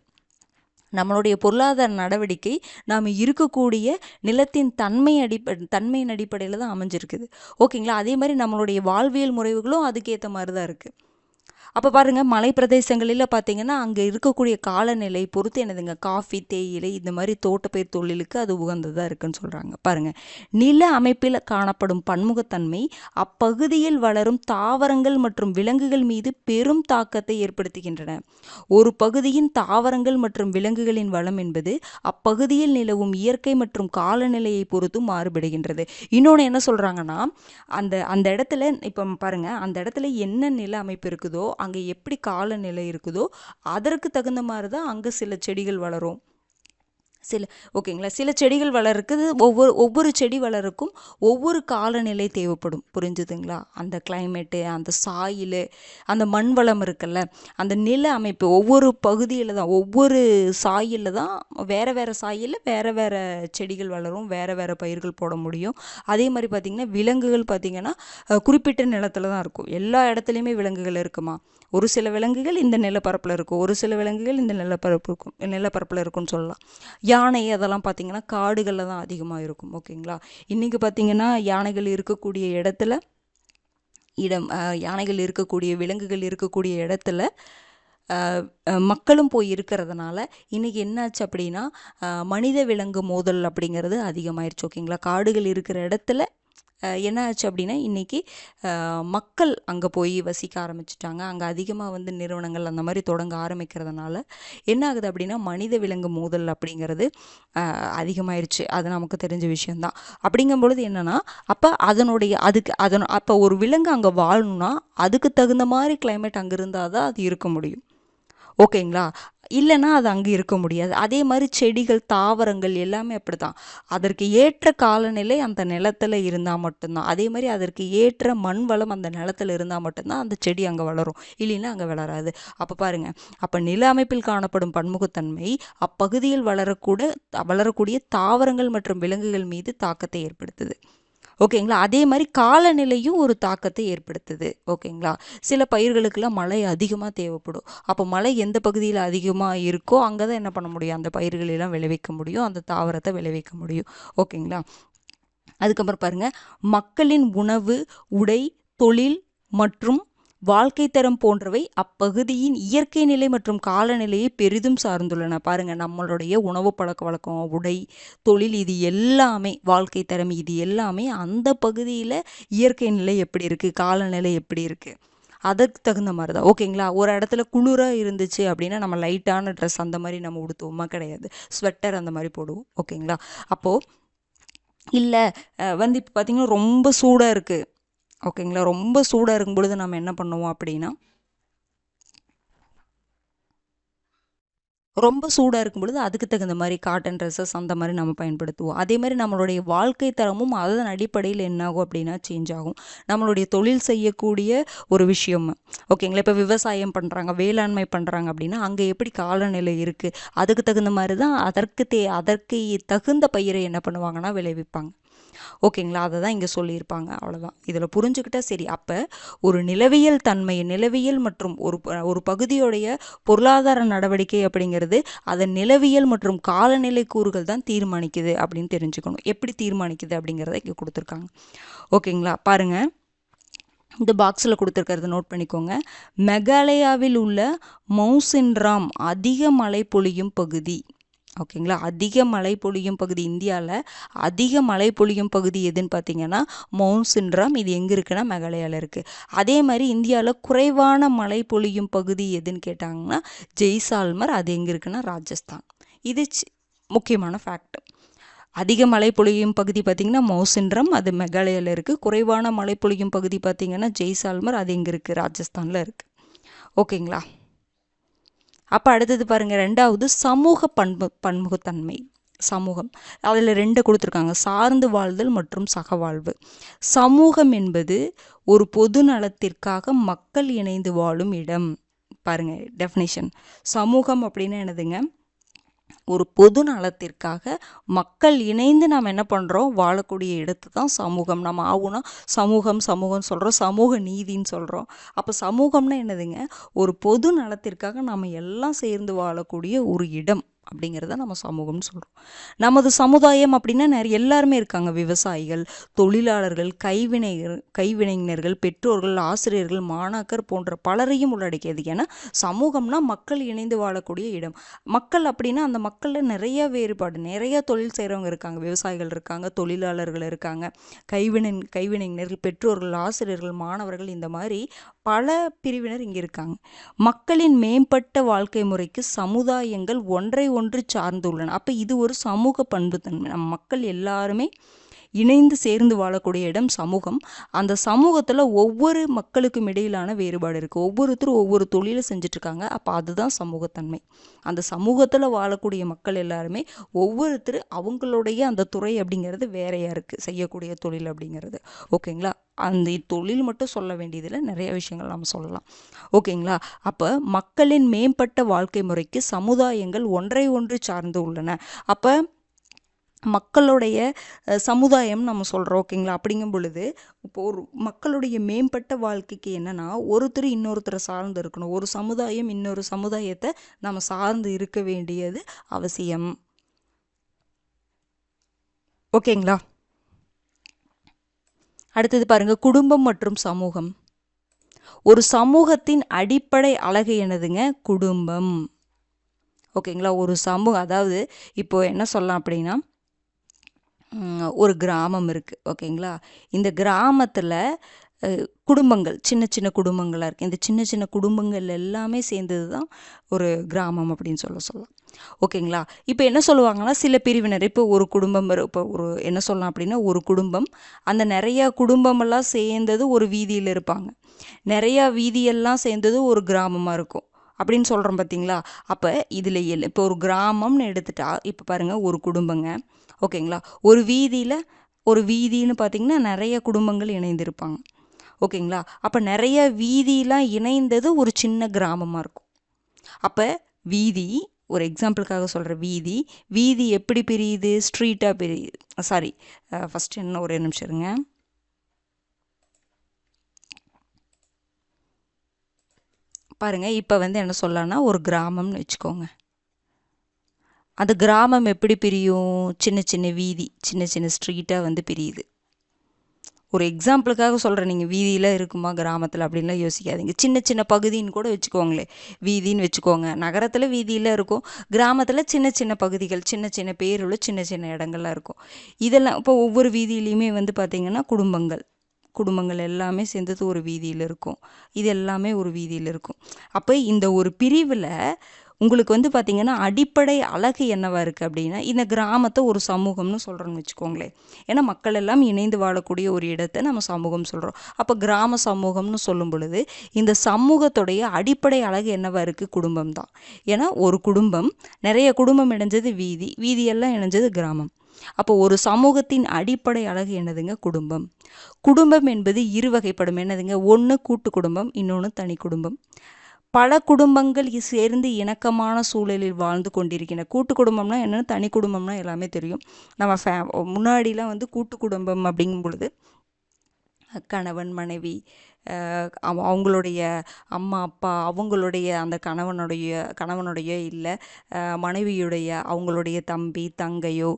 நம்மளுடைய பொருளாதார நடவடிக்கை நாம் இருக்கக்கூடிய நிலத்தின் தன்மையின் அடிப்படையில் தான் அமைஞ்சிருக்குது. ஓகேங்களா? அதே மாதிரி நம்மளுடைய வாழ்வியல் முறைகளும் அதுக்கேற்ற மாதிரி தான் இருக்குது. அப்போ பாருங்கள், மலை பிரதேசங்களில் பார்த்திங்கன்னா அங்கே இருக்கக்கூடிய காலநிலை பொறுத்து என்னதுங்க காஃபி, தேயிலை இந்த மாதிரி தோட்டப்பயிர் தொழிலுக்கு அது உகந்ததாக இருக்குன்னு சொல்கிறாங்க. பாருங்கள், நில அமைப்பில் காணப்படும் பன்முகத்தன்மை அப்பகுதியில் வளரும் தாவரங்கள் மற்றும் விலங்குகள் மீது பெரும் தாக்கத்தை ஏற்படுத்துகின்றன. ஒரு பகுதியின் தாவரங்கள் மற்றும் விலங்குகளின் வளம் என்பது அப்பகுதியில் நிலவும் இயற்கை மற்றும் காலநிலையை பொறுத்து மாறுபடுகின்றது. இன்னொன்று என்ன சொல்கிறாங்கன்னா, அந்த இடத்துல இப்போ பாருங்கள், அந்த இடத்துல என்ன நில அமைப்பு இருக்குதோ அங்கே எப்படி காலநிலை இருக்குதோ அதற்கு தகுந்த மாதிரி தான் அங்கே சில செடிகள் வளரும். ஓகேங்களா? சில செடிகள் வளர்க்குது, ஒவ்வொரு செடி வளருக்கும் ஒவ்வொரு காலநிலை தேவைப்படும். புரிஞ்சுதுங்களா? அந்த கிளைமேட்டு, அந்த சாயில், அந்த மண் வளம் இருக்குல்ல, அந்த நில அமைப்பு ஒவ்வொரு பகுதியில் தான், ஒவ்வொரு சாயிலில் தான் வேறு வேறு சாயிலில் வேறு வேறு செடிகள் வளரும், வேறு வேறு பயிர்கள் போட முடியும். அதே மாதிரி பார்த்திங்கன்னா விலங்குகள் பார்த்திங்கன்னா குறிப்பிட்ட நிலத்தில் தான் இருக்கும். எல்லா இடத்துலையுமே விலங்குகள் இருக்குமா? ஒரு சில விலங்குகள் இந்த நிலப்பரப்பில் இருக்கும், ஒரு சில விலங்குகள் இந்த நிலப்பரப்பில் இருக்கும்னு சொல்லலாம். யானை அதெல்லாம் பார்த்திங்கன்னா காடுகளில் தான் அதிகமாக இருக்கும். ஓகேங்களா? இன்றைக்கி பார்த்திங்கன்னா யானைகள் இருக்கக்கூடிய யானைகள் இருக்கக்கூடிய விலங்குகள் இருக்கக்கூடிய இடத்துல மக்களும் போய் இருக்கிறதுனால இன்றைக்கி என்னாச்சு அப்படின்னா மனித விலங்கு மோதல் அப்படிங்கிறது அதிகமாயிருச்சு. ஓகேங்களா? காடுகள் இருக்கிற இடத்துல என்ன ஆச்சு அப்படின்னா இன்றைக்கி மக்கள் அங்கே போய் வசிக்க ஆரம்பிச்சிட்டாங்க. அங்கே அதிகமாக வந்து நிறுவனங்கள் அந்த மாதிரி தொடங்க ஆரம்பிக்கிறதுனால என்ன ஆகுது அப்படின்னா மனித விலங்கு மோதல் அப்படிங்கிறது அதிகமாயிருச்சு. அது நமக்கு தெரிஞ்ச விஷயந்தான். அப்படிங்கும் பொழுது என்னென்னா அப்போ அப்போ ஒரு விலங்கு அங்கே வாழணும்னா அதுக்கு தகுந்த மாதிரி கிளைமேட் அங்கே இருந்தால் தான் அது இருக்க முடியும். ஓகேங்களா? இல்லைன்னா அது அங்கே இருக்க முடியாது. அதே மாதிரி செடிகள் தாவரங்கள் எல்லாமே அப்படி தான். அதற்கு ஏற்ற காலநிலை அந்த நிலத்தில் இருந்தால் மட்டும்தான், அதே மாதிரி அதற்கு ஏற்ற மண் வளம் அந்த நிலத்தில் இருந்தால் மட்டும்தான் அந்த செடி அங்கே வளரும், இல்லைன்னா அங்கே வளராது. அப்போ பாருங்கள், அப்போ நில அமைப்பில் காணப்படும் பன்முகத்தன்மை அப்பகுதியில் வளரக்கூடிய தாவரங்கள் மற்றும் விலங்குகள் மீது தாக்கத்தை ஏற்படுத்துது. ஓகேங்களா. அதே மாதிரி காலநிலையும் ஒரு தாக்கத்தை ஏற்படுத்துது. ஓகேங்களா. சில பயிர்களுக்கெல்லாம் மழை அதிகமாக தேவைப்படும். அப்போ மழை எந்த பகுதியில் அதிகமாக இருக்கோ அங்கே தான் என்ன பண்ண முடியும், அந்த பயிர்களெல்லாம் விளைவிக்க முடியும், அந்த தாவரத்தை விளைவிக்க முடியும். ஓகேங்களா. அதுக்கப்புறம் பாருங்கள், மக்களின் உணவு, உடை, தொழில் மற்றும் வாழ்க்கை தரம் போன்றவை அப்பகுதியின் இயற்கை நிலை மற்றும் காலநிலையை பெரிதும் சார்ந்துள்ளன. பாருங்கள், நம்மளுடைய உணவு பழக்க வழக்கம், உடை, தொழில், இது எல்லாமே, வாழ்க்கை தரம், இது எல்லாமே அந்த பகுதியில் இயற்கை நிலை எப்படி இருக்குது, காலநிலை எப்படி இருக்குது, அதற்கு தகுந்த மாதிரி தான். ஓகேங்களா. ஒரு இடத்துல குளிராக இருந்துச்சு அப்படின்னா நம்ம லைட்டான ட்ரெஸ் அந்த மாதிரி நம்ம உடுத்துவோமா? கிடையாது. ஸ்வெட்டர் அந்த மாதிரி போடுவோம். ஓகேங்களா. அப்போது இல்லை இப்போ பார்த்திங்கன்னா ரொம்ப சூடாக இருக்குது. ஓகேங்களா. ரொம்ப சூடாக இருக்கும் பொழுது நம்ம என்ன பண்ணுவோம் அப்படின்னா, ரொம்ப சூடாக இருக்கும் பொழுது அதுக்கு தகுந்த மாதிரி காட்டன் ட்ரெஸ்ஸஸ் அந்த மாதிரி நம்ம பயன்படுத்துவோம். அதே மாதிரி நம்மளுடைய வாழ்க்கை தரமும் அதன் அடிப்படையில் என்னாகும் அப்படின்னா சேஞ்ச் ஆகும். நம்மளுடைய தொழில் செய்யக்கூடிய ஒரு விஷயம், ஓகேங்களா. இப்போ விவசாயம் பண்ணுறாங்க, வேளாண்மை பண்ணுறாங்க அப்படின்னா அங்கே எப்படி காலநிலை இருக்குது, அதுக்கு தகுந்த மாதிரி தான் அதற்கு தகுந்த பயிரை என்ன பண்ணுவாங்கன்னா விளைவிப்பாங்க. ஓகேங்களா. அதை தான் இங்கே சொல்லியிருப்பாங்க. அவ்வளோதான், இதில் புரிஞ்சுக்கிட்டா சரி. அப்போ ஒரு நிலவியல் மற்றும் ஒரு பகுதியுடைய பொருளாதார நடவடிக்கை அப்படிங்கிறது அதன் நிலவியல் மற்றும் காலநிலை கூறுகள் தான் தீர்மானிக்குது அப்படின்னு தெரிஞ்சுக்கணும். எப்படி தீர்மானிக்குது அப்படிங்கிறத இங்கே கொடுத்துருக்காங்க. ஓகேங்களா. பாருங்கள், இந்த பாக்ஸில் கொடுத்துருக்கிறத நோட் பண்ணிக்கோங்க. மெகாலயாவில் உள்ள மவுசின்ராம் அதிக மழை பொழியும் பகுதி. ஓகேங்களா. அதிக மழை பொழியும் பகுதி, இந்தியாவில் அதிக மழை பொழியும் பகுதி எதுன்னு பார்த்தீங்கன்னா மவுசின்ராம். இது எங்கே இருக்குன்னா மெகாலயாவில் இருக்குது. அதே மாதிரி இந்தியாவில் குறைவான மழை பொழியும் பகுதி எதுன்னு கேட்டாங்கன்னா ஜெய்சால்மர். அது எங்கே இருக்குன்னா ராஜஸ்தான். இது முக்கியமான ஃபேக்ட். அதிக மழை பொழியும் பகுதி பார்த்திங்கன்னா மவுசின்ராம், அது மெகாலயாவில் இருக்குது. குறைவான மழை பொழியும் பகுதி பார்த்திங்கன்னா ஜெய்சால்மர், அது எங்கே இருக்குது, ராஜஸ்தானில் இருக்குது. ஓகேங்களா. அப்போ அடுத்தது பாருங்கள், ரெண்டாவது சமூக பன்முகத்தன்மை. சமூகம், அதில் 2 கொடுத்துருக்காங்க, சார்ந்து வாழ்தல் மற்றும் சகவாழ்வு. சமூகம் என்பது ஒரு பொது நலத்திற்காக மக்கள் இணைந்து வாழும் இடம். பாருங்கள் டெஃபினிஷன். சமூகம் அப்படின்னா என்னதுங்க, ஒரு பொது நலத்திற்காக மக்கள் இணைந்து நாம் என்ன பண்ணுறோம், வாழக்கூடிய இடத்து தான் சமூகம். நம்ம ஆகுனா சமூகம் சொல்கிறோம், சமூக நீதின்னு சொல்கிறோம். அப்போ சமூகம்னா என்னதுங்க, ஒரு பொது நலத்திற்காக நம்ம எல்லாம் சேர்ந்து வாழக்கூடிய ஒரு இடம் அப்படிங்கிறத நம்ம சமூகம்னு சொல்கிறோம். நமது சமுதாயம் அப்படின்னா எல்லாருமே இருக்காங்க. விவசாயிகள், தொழிலாளர்கள், கைவினைஞர்கள், பெற்றோர்கள், ஆசிரியர்கள், மாணாக்கர் போன்ற பலரையும் உள்ளடக்கியது. ஏன்னா சமூகம்னா மக்கள் இணைந்து வாழக்கூடிய இடம். மக்கள் அப்படின்னா அந்த மக்களில் நிறைய வேறுபாடு, நிறைய தொழில் செய்கிறவங்க இருக்காங்க, விவசாயிகள் இருக்காங்க, தொழிலாளர்கள் இருக்காங்க, கைவினைஞர்கள், பெற்றோர்கள், ஆசிரியர்கள், மாணவர்கள், இந்த மாதிரி பல பிரிவினர் இங்கே இருக்காங்க. மக்களின் மேம்பட்ட வாழ்க்கை முறைக்கு சமுதாயங்கள் ஒன்றை ஒன்று சார்ந்துள்ளன. அப்போ இது ஒரு சமூக பண்புத்தன்மை. நம்ம மக்கள் எல்லாருமே இணைந்து சேர்ந்து வாழக்கூடிய இடம் சமூகம். அந்த சமூகத்தில் ஒவ்வொரு மக்களுக்கும் இடையிலான வேறுபாடு இருக்குது. ஒவ்வொருத்தரும் ஒவ்வொரு தொழிலை செஞ்சிட்ருக்காங்க. அப்போ அதுதான் சமூகத்தன்மை. அந்த சமூகத்தில் வாழக்கூடிய மக்கள் எல்லாருமே ஒவ்வொருத்தர் அவங்களுடைய அந்த துறை அப்படிங்கிறது வேறையாக இருக்குது, செய்யக்கூடிய தொழில் அப்படிங்கிறது. ஓகேங்களா. அந்த தொழில் மட்டும் சொல்ல வேண்டியதில் நிறைய விஷயங்கள் நம்ம சொல்லலாம். ஓகேங்களா. அப்போ மக்களின் மேம்பட்ட வாழ்க்கை முறைக்கு சமுதாயங்கள் ஒன்றை ஒன்று சார்ந்து உள்ளன. அப்போ மக்களுடைய சமுதாயம் நம்ம சொல்கிறோம். ஓகேங்களா. அப்படிங்கும் பொழுது இப்போ ஒரு மக்களுடைய மேம்பட்ட வாழ்க்கைக்கு என்னென்னா, ஒருத்தர் இன்னொருத்தரை சார்ந்து இருக்கணும். ஒரு சமுதாயம் இன்னொரு சமுதாயத்தை நம்ம சார்ந்து இருக்க வேண்டியது அவசியம். ஓகேங்களா. அடுத்தது பாருங்க, குடும்பம் மற்றும் சமூகம். ஒரு சமூகத்தின் அடிப்படை அழகு என்னதுங்க, குடும்பம். ஓகேங்களா. ஒரு சமூகம், அதாவது இப்போ என்ன சொல்லலாம் அப்படின்னா, ஒரு கிராமம் இருக்குது. ஓகேங்களா. இந்த கிராமத்தில் குடும்பங்கள், சின்ன சின்ன குடும்பங்களாக இருக்குது. இந்த சின்ன சின்ன குடும்பங்கள் எல்லாமே சேர்ந்தது தான் ஒரு கிராமம் அப்படின்னு சொல்லலாம். ஓகேங்களா. இப்போ என்ன சொல்லுவாங்கன்னா, சில பிரிவினர், இப்போ ஒரு குடும்பம், இப்போ ஒரு என்ன சொல்லலாம் அப்படின்னா, ஒரு குடும்பம், அந்த நிறையா குடும்பமெல்லாம் சேர்ந்தது ஒரு வீதியில் இருப்பாங்க. நிறையா வீதியெல்லாம் சேர்ந்தது ஒரு கிராமமாக இருக்கும். அப்படின்னு சொல்கிறோம் பார்த்தீங்களா. அப்போ இதில் இப்போ ஒரு கிராமம்னு எடுத்துட்டா இப்போ பாருங்கள் ஒரு குடும்பங்க, ஓகேங்களா. ஒரு வீதின்னு பார்த்தீங்கன்னா நிறைய குடும்பங்கள் இணைந்திருப்பாங்க, ஓகேங்களா. அப்போ நிறைய வீதியெலாம் இணைந்தது ஒரு சின்ன கிராமமாக இருக்கும். அப்போ வீதி, ஒரு எக்ஸாம்பிளுக்காக சொல்கிற வீதி எப்படி பிரியுது, ஸ்ட்ரீட்டாக பிரியுது. சாரி, ஃபஸ்ட்டு என்ன ஒரு நிமிஷம் இருங்க. பாருங்கள், இப்போ என்ன சொல்லலாம்னா ஒரு கிராமம்னு வச்சுக்கோங்க. அந்த கிராமம் எப்படி பிரியும், சின்ன சின்ன வீதி, சின்ன சின்ன ஸ்ட்ரீட்டாக பிரியுது. ஒரு எக்ஸாம்பிளுக்காக சொல்கிறேன், நீங்கள் வீதியில் இருக்குமா கிராமத்தில் அப்படின்லாம் யோசிக்காதீங்க. சின்ன சின்ன பகுதின்னு கூட வச்சுக்கோங்களே, வீதின்னு வச்சுக்கோங்க. நகரத்தில் வீதியில் இருக்கும், கிராமத்தில் சின்ன சின்ன பகுதிகள், சின்ன சின்ன பேருள்ள சின்ன சின்ன இடங்கள்லாம் இருக்கும். இதெல்லாம் இப்போ ஒவ்வொரு வீதியிலையுமே பார்த்திங்கன்னா குடும்பங்கள் எல்லாமே சேர்ந்தது ஒரு வீதியில் இருக்கும். இது எல்லாமே ஒரு வீதியில் இருக்கும். அப்போ இந்த ஒரு பிரிவில் உங்களுக்கு பார்த்திங்கன்னா அடிப்படை அழகு என்னவா இருக்குது அப்படின்னா, இந்த கிராமத்தை ஒரு சமூகம்னு சொல்கிறோன்னு வச்சுக்கோங்களேன். ஏன்னா மக்கள் எல்லாம் இணைந்து வாழக்கூடிய ஒரு இடத்தை நம்ம சமூகம் சொல்கிறோம். அப்போ கிராம சமூகம்னு சொல்லும் பொழுது இந்த சமூகத்துடைய அடிப்படை அழகு என்னவா இருக்குது, குடும்பம் தான். ஏன்னா ஒரு குடும்பம், நிறைய குடும்பம் இணைஞ்சது வீதியெல்லாம் இணைஞ்சது கிராமம். அப்போ ஒரு சமூகத்தின் அடிப்படை அழகு என்னதுங்க, குடும்பம். குடும்பம் என்பது இரு வகைப்படும். என்னதுங்க, ஒன்று கூட்டு குடும்பம், இன்னொன்று தனி குடும்பம். பல குடும்பங்கள் சேர்ந்து இணக்கமான சூழலில் வாழ்ந்து கொண்டிருக்கின்றன. கூட்டு குடும்பம்னா என்னென்னு, தனி குடும்பம்னா எல்லாமே தெரியும். நம்ம முன்னாடிலாம் கூட்டு குடும்பம் அப்படிங்கும் பொழுது கணவன் மனைவி, அவங்களுடைய அம்மா அப்பா, அவங்களுடைய அந்த கணவனுடைய இல்லை மனைவியுடைய அவங்களுடைய தம்பி தங்கையோ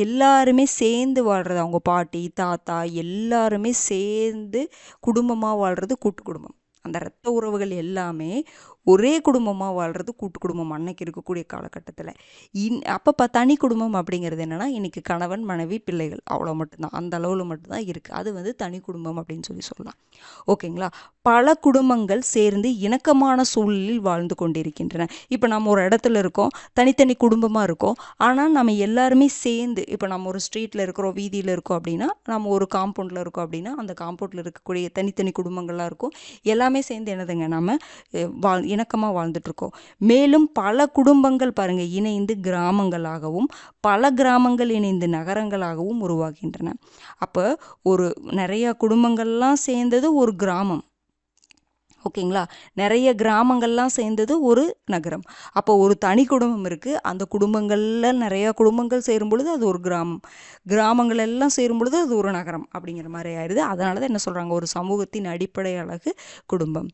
எல்லாருமே சேர்ந்து வாழ்கிறது. அவங்க பாட்டி தாத்தா எல்லாருமே சேர்ந்து குடும்பமாக வாழ்கிறது கூட்டு குடும்பம். அந்த இரத்த உறவுகள் எல்லாமே ஒரே குடும்பமாக வாழ்கிறது கூட்டு குடும்பம் அன்னைக்கு இருக்கக்கூடிய காலகட்டத்தில். அப்போ தனி குடும்பம் அப்படிங்கிறது என்னென்னா, இன்றைக்கி கணவன் மனைவி பிள்ளைகள் அவ்வளோ மட்டும்தான், அந்த அளவில் மட்டும்தான் இருக்குது. அது தனி குடும்பம் அப்படின்னு சொல்லலாம், ஓகேங்களா. பல குடும்பங்கள் சேர்ந்து இணக்கமான சூழலில் வாழ்ந்து கொண்டிருக்கின்றன. இப்போ நம்ம ஒரு இடத்துல இருக்கோம், தனித்தனி குடும்பமாக இருக்கோம், ஆனால் நம்ம எல்லாருமே சேர்ந்து, இப்போ நம்ம ஒரு ஸ்ட்ரீட்டில் இருக்கிறோம், வீதியில் இருக்கோம் அப்படின்னா, நம்ம ஒரு காம்பவுண்டில் இருக்கோம் அப்படின்னா, அந்த காம்பவுண்டில் இருக்கக்கூடிய தனித்தனி குடும்பங்கள்லாம் இருக்கும். எல்லாமே சேர்ந்து என்னதுங்க, நம்ம இணக்கமாக வாழ்ந்துட்டுருக்கோம். மேலும் பல குடும்பங்கள் பாருங்கள் இணைந்து கிராமங்களாகவும், பல கிராமங்கள் இணைந்து நகரங்களாகவும் உருவாகின்றன. அப்போ ஒரு நிறைய குடும்பங்கள்லாம் சேர்ந்தது ஒரு கிராமம், ஓகேங்களா. நிறைய கிராமங்கள்லாம் சேர்ந்தது ஒரு நகரம். அப்போ ஒரு தனி குடும்பம் இருக்குது, அந்த குடும்பங்களில் நிறையா குடும்பங்கள் சேரும் பொழுது அது ஒரு கிராமம், கிராமங்கள் எல்லாம் சேரும் பொழுது அது ஒரு நகரம் அப்படிங்கிற மாதிரி ஆயிடுது. அதனால தான் என்ன சொல்கிறாங்க, ஒரு சமூகத்தின் அடிப்படை அழகு குடும்பம்.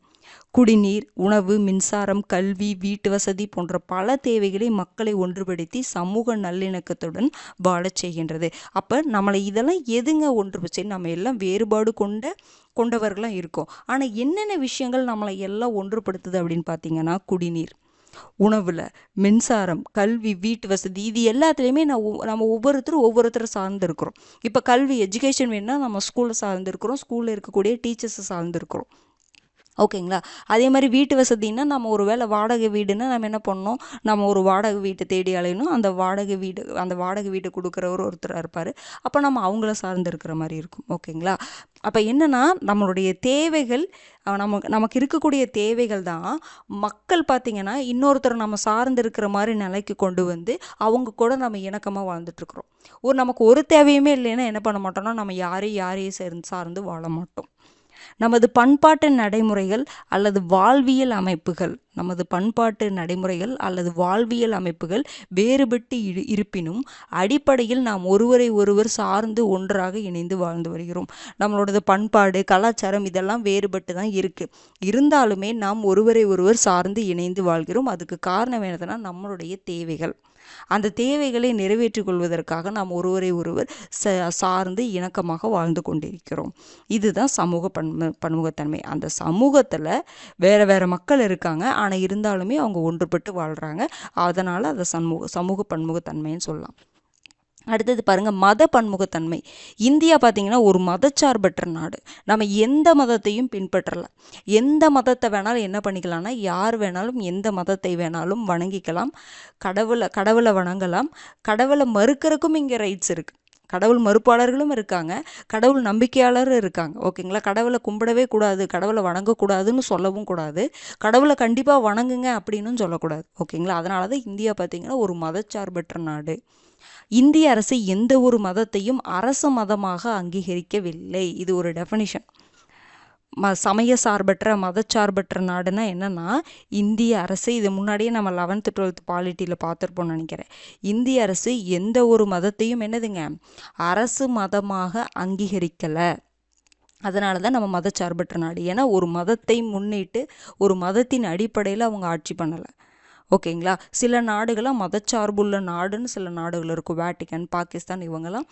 குடிநீர், உணவு, மின்சாரம், கல்வி, வீட்டு வசதி போன்ற பல தேவைகளை மக்களை ஒன்றுபடுத்தி சமூக நல்லிணக்கத்துடன் வாழச் செய்கின்றது. அப்போ நம்மளை இதெல்லாம் எதுங்க ஒன்றுபடுச்சு, நம்ம எல்லாம் வேறுபாடு கொண்டவர்களாக இருக்கோம். ஆனால் என்னென்ன விஷயங்கள் நம்மளை எல்லாம் ஒன்றுபடுத்துது அப்படின்னு பார்த்தீங்கன்னா, குடிநீர், உணவில், மின்சாரம், கல்வி, வீட்டு வசதி, இது எல்லாத்துலேயுமே நம்ம ஒவ்வொருத்தரும் சார்ந்து இருக்கிறோம். இப்போ கல்வி எஜுகேஷன் வேணும்னா நம்ம ஸ்கூலில் சார்ந்து இருக்கிறோம், ஸ்கூலில் இருக்கக்கூடிய டீச்சர்ஸை சார்ந்து இருக்கிறோம், ஓகேங்களா. அதே மாதிரி வீட்டு வசதின்னா நம்ம ஒரு வேளை வாடகை வீடுன்னா நம்ம என்ன பண்ணணும், நம்ம ஒரு வாடகை வீட்டை தேடி அலையணும். அந்த வாடகை வீட்டை கொடுக்குறவர் ஒருத்தராக இருப்பார். அப்போ நம்ம அவங்கள சார்ந்து இருக்கிற மாதிரி இருக்கும், ஓகேங்களா. அப்போ என்னென்னா நம்மளுடைய தேவைகள், நமக்கு இருக்கக்கூடிய தேவைகள் தான் மக்கள் பார்த்திங்கன்னா இன்னொருத்தர் நம்ம சார்ந்து இருக்கிற மாதிரி நிலைக்கு கொண்டு அவங்க கூட நம்ம இணக்கமாக வாழ்ந்துட்டுருக்குறோம். நமக்கு ஒரு தேவையுமே இல்லைன்னா என்ன பண்ண மாட்டோம்னா, நம்ம யாரையும் சார்ந்து வாழ மாட்டோம். நமது பண்பாட்டு நடைமுறைகள் அல்லது வாழ்வியல் அமைப்புகள் வேறுபட்டு இருப்பினும் அடிப்படையில் நாம் ஒருவரை ஒருவர் சார்ந்து ஒன்றாக இணைந்து வாழ்ந்து வருகிறோம். நம்மளோட பண்பாடு கலாச்சாரம் இதெல்லாம் வேறுபட்டு தான் இருக்குது. இருந்தாலுமே நாம் ஒருவரை ஒருவர் சார்ந்து இணைந்து வாழ்கிறோம். அதுக்கு காரணம் என்னதுன்னா, நம்மளுடைய தேவைகள். அந்த தேவைகளை நிறைவேற்றிக் கொள்வதற்காக நாம் ஒருவரை ஒருவர் சார்ந்து இணக்கமாக வாழ்ந்து கொண்டிருக்கிறோம். இதுதான் சமூக பன்முகத்தன்மை. அந்த சமூகத்தில் வேறு மக்கள் இருக்காங்க, ஆனால் இருந்தாலுமே அவங்க ஒன்றுபட்டு வாழ்கிறாங்க. அதனால் அதை சமூக பன்முகத்தன்மைன்னு சொல்லலாம். அடுத்தது பாருங்கள், மத பன்முகத்தன்மை. இந்தியா பார்த்திங்கன்னா ஒரு மதச்சார்பற்ற நாடு. நம்ம எந்த மதத்தையும் பின்பற்றலாம், எந்த மதத்தை வேணாலும் என்ன பண்ணிக்கலாம்னா, யார் வேணாலும் எந்த மதத்தை வேணாலும் வணங்கிக்கலாம், கடவுளை வணங்கலாம், கடவுளை மறுக்கிறதுக்கும் இங்கே ரைட்ஸ் இருக்குது, கடவுள் மறுப்பாளர்களும் இருக்காங்க, கடவுள் நம்பிக்கையாளரும் இருக்காங்க. ஓகேங்களா? கடவுளை கும்பிடவே கூடாது, கடவுளை வணங்கக்கூடாதுன்னு சொல்லவும் கூடாது, கடவுளை கண்டிப்பாக வணங்குங்க அப்படின்னு சொல்லக்கூடாது. ஓகேங்களா? அதனால தான் இந்தியா பார்த்திங்கன்னா ஒரு மதச்சார்பற்ற நாடு. இந்திய அரசு எந்த ஒரு மதத்தையும் அரசு மதமாக அங்கீகரிக்கவில்லை. இது ஒரு டெஃபனிஷன். சமய சார்பற்ற மதச்சார்பற்ற நாடுனா என்னன்னா, இந்திய அரசு, இது முன்னாடியே நம்ம 11th 12th பாலிட்டியில் பார்த்துருப்போம்னு நினைக்கிறேன். இந்திய அரசு எந்த ஒரு மதத்தையும் என்னதுங்க அரசு மதமாக அங்கீகரிக்கலை. அதனால தான் நம்ம மதச்சார்பற்ற நாடு. ஏன்னா ஒரு மதத்தை முன்னிட்டு ஒரு மதத்தின் அடிப்படையில் அவங்க ஆட்சி பண்ணலை. ஓகேங்களா? சில நாடுகளாம் மதச்சார்புள்ள நாடுன்னு சில நாடுகள் இருக்கும். வேட்டிக்கன், பாகிஸ்தான், இவங்கெல்லாம்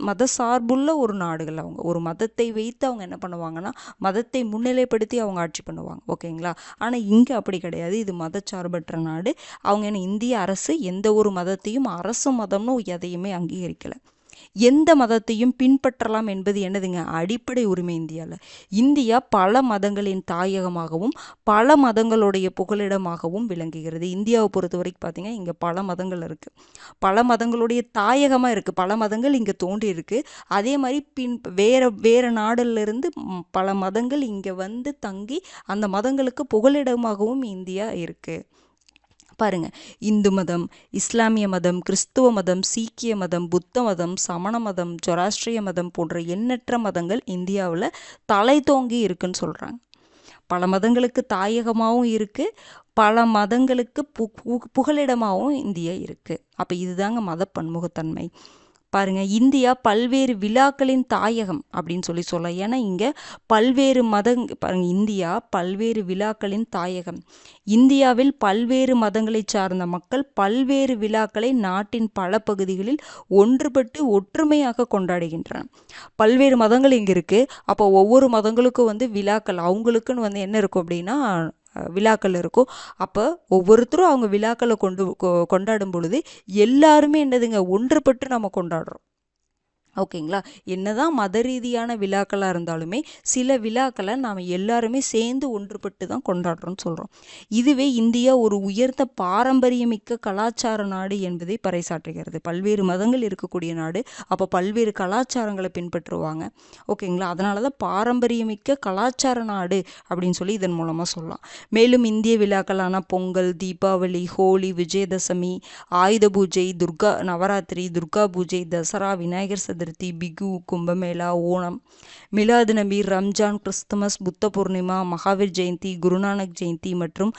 மத சார்புள்ள ஒரு நாடுகள். அவங்க ஒரு மதத்தை வைத்து அவங்க என்ன பண்ணுவாங்கன்னா, மதத்தை முன்னிலைப்படுத்தி அவங்க ஆட்சி பண்ணுவாங்க. ஓகேங்களா? ஆனால் இங்கே அப்படி கிடையாது. இது மதச்சார்பற்ற நாடு. அவங்க என்ன, இந்திய அரசு எந்த ஒரு மதத்தையும் அரசு மதம்னு எதையுமே அங்கீகரிக்கலை. எந்த மதத்தையும் பின்பற்றலாம் என்பது என்னதுங்க அடிப்படை உரிமை இந்தியாவில். இந்தியா பல மதங்களின் தாயகமாகவும் பல மதங்களுடைய புகலிடமாகவும் விளங்குகிறது. இந்தியாவை பொறுத்த வரைக்கும் பார்த்தீங்கன்னா இங்கே பல மதங்கள் இருக்குது, பல மதங்களுடைய தாயகமாக இருக்குது, பல மதங்கள் இங்கே தோன்றி இருக்குது. அதே மாதிரி வேறு நாடுலேருந்து பல மதங்கள் இங்கே வந்து தங்கி அந்த மதங்களுக்கு புகலிடமாகவும் இந்தியா இருக்குது. பாருங்க, இந்து மதம், இஸ்லாமிய மதம், கிறிஸ்துவ மதம், சீக்கிய மதம், புத்த மதம், சமண மதம், ஜொராஸ்ட்ரிய மதம் போன்ற எண்ணற்ற மதங்கள் இந்தியாவில் தலை தோங்கி இருக்குன்னு சொல்கிறாங்க. பல மதங்களுக்கு தாயகமாகவும் இருக்குது, பல மதங்களுக்கு புகலிடமாகவும் இந்தியா இருக்குது. அப்போ இதுதாங்க மத பன்முகத்தன்மை. பாருங்க, இந்தியா பல்வேறு விழாக்களின் தாயகம் அப்படின்னு சொல்லலாம். ஏன்னா இங்கே பல்வேறு பாருங்க, இந்தியா பல்வேறு விழாக்களின் தாயகம். இந்தியாவில் பல்வேறு மதங்களை சார்ந்த மக்கள் பல்வேறு விழாக்களை நாட்டின் பல பகுதிகளில் ஒன்றுபட்டு ஒற்றுமையாக கொண்டாடுகின்றன. பல்வேறு மதங்கள் இங்கே இருக்குது. அப்போ ஒவ்வொரு மதங்களுக்கும் வந்து விழாக்கள் அவங்களுக்குன்னு வந்து என்ன இருக்கும் அப்படின்னா விழாக்கள் இருக்கும். அப்போ ஒவ்வொருத்தரும் அவங்க விழாக்களை கொண்டாடும் பொழுது எல்லாருமே என்னதுங்க ஒன்றுபட்டு நம்ம கொண்டாடுறோம். ஓகேங்களா? என்னதான் மத ரீதியான விழாக்களாக இருந்தாலுமே சில விழாக்களை நாம் எல்லாருமே சேர்ந்து ஒன்றுபட்டு தான் கொண்டாடுறோம்னு சொல்கிறோம். இதுவே இந்தியா ஒரு உயர்ந்த பாரம்பரியமிக்க கலாச்சார நாடு என்பதை பறைசாற்றுகிறது. பல்வேறு மதங்கள் இருக்கக்கூடிய நாடு, அப்போ பல்வேறு கலாச்சாரங்களை பின்பற்றுவாங்க. ஓகேங்களா? அதனால தான் பாரம்பரியமிக்க கலாச்சார நாடு அப்படின்னு சொல்லி இதன் மூலமாக சொல்லலாம். மேலும் இந்திய விழாக்களான பொங்கல், தீபாவளி, ஹோலி, விஜயதசமி, ஆயுத பூஜை, நவராத்திரி, துர்கா பூஜை, தசரா, விநாயகர் சதுர்த்தி, பிகு, கும்பமேளா, ஓணம், மிலாது நபி, ரம்ஜான், கிறிஸ்துமஸ், புத்த பூர்ணிமா, மகாவீர் ஜெயந்தி, குருநானக் ஜெயந்தி மற்றும்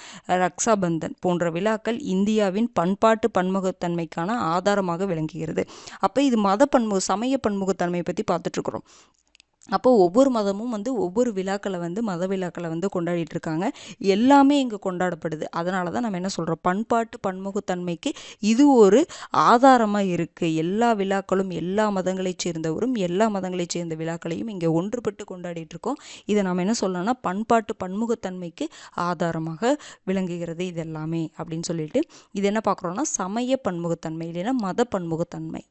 ரக்ஷாபந்தன் போன்ற விழாக்கள் இந்தியாவின் பண்பாட்டு பன்முகத்தன்மைக்கான ஆதாரமாக விளங்குகிறது. அப்போ இது சமய பன்முகத்தன்மையை பற்றி பார்த்துட்ருக்குறோம். அப்போது ஒவ்வொரு மதமும் வந்து ஒவ்வொரு விழாக்களை வந்து மத விழாக்களை வந்து கொண்டாடிட்டு இருக்காங்க. எல்லாமே இங்கே கொண்டாடப்படுது. அதனால தான் நம்ம என்ன சொல்கிறோம், பண்பாட்டு பன்முகத்தன்மைக்கு இது ஒரு ஆதாரமாக இருக்குது. எல்லா விழாக்களும் எல்லா மதங்களைச் சேர்ந்தவரும் எல்லா மதங்களைச் சேர்ந்த விழாக்களையும் இங்கே ஒன்றுபட்டு கொண்டாடிட்டு இருக்கோம். இதை நம்ம என்ன சொல்லலாம்னா பண்பாட்டு பன்முகத்தன்மைக்கு ஆதாரமாக விளங்குகிறது இது எல்லாமே அப்படின்னு சொல்லிட்டு இது என்ன பார்க்குறோன்னா சமய பன்முகத்தன்மை இல்லைன்னா மத பன்முகத்தன்மை.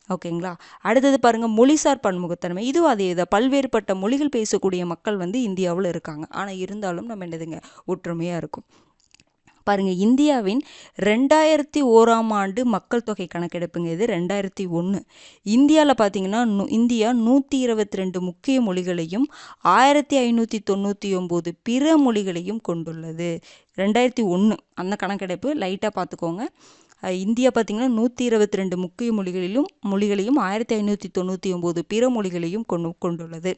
ஓகேங்களா? அடுத்தது பாருங்கள், மொழிசார் பன்முகத்தன்மை. இதுவும் அதே தான். பல்வேறுபட்ட மொழிகள் பேசக்கூடிய மக்கள் வந்து இந்தியாவில் இருக்காங்க. ஆனால் இருந்தாலும் நம்ம என்னதுங்க ஒற்றுமையாக இருக்கும். பாருங்கள், இந்தியாவின் 2001ஆம் ஆண்டு மக்கள் தொகை கணக்கெடுப்புங்க இது 2001. இந்தியாவில் பார்த்தீங்கன்னா இந்தியா 122 முக்கிய மொழிகளையும் 1599 பிற மொழிகளையும் கொண்டுள்ளது. 2001 அந்த கணக்கெடுப்பு லைட்டாக பார்த்துக்கோங்க. இந்தியா பார்த்திங்கன்னா 122 முக்கிய மொழிகளையும் 1599 பிற மொழிகளையும் கொண்டுள்ளது.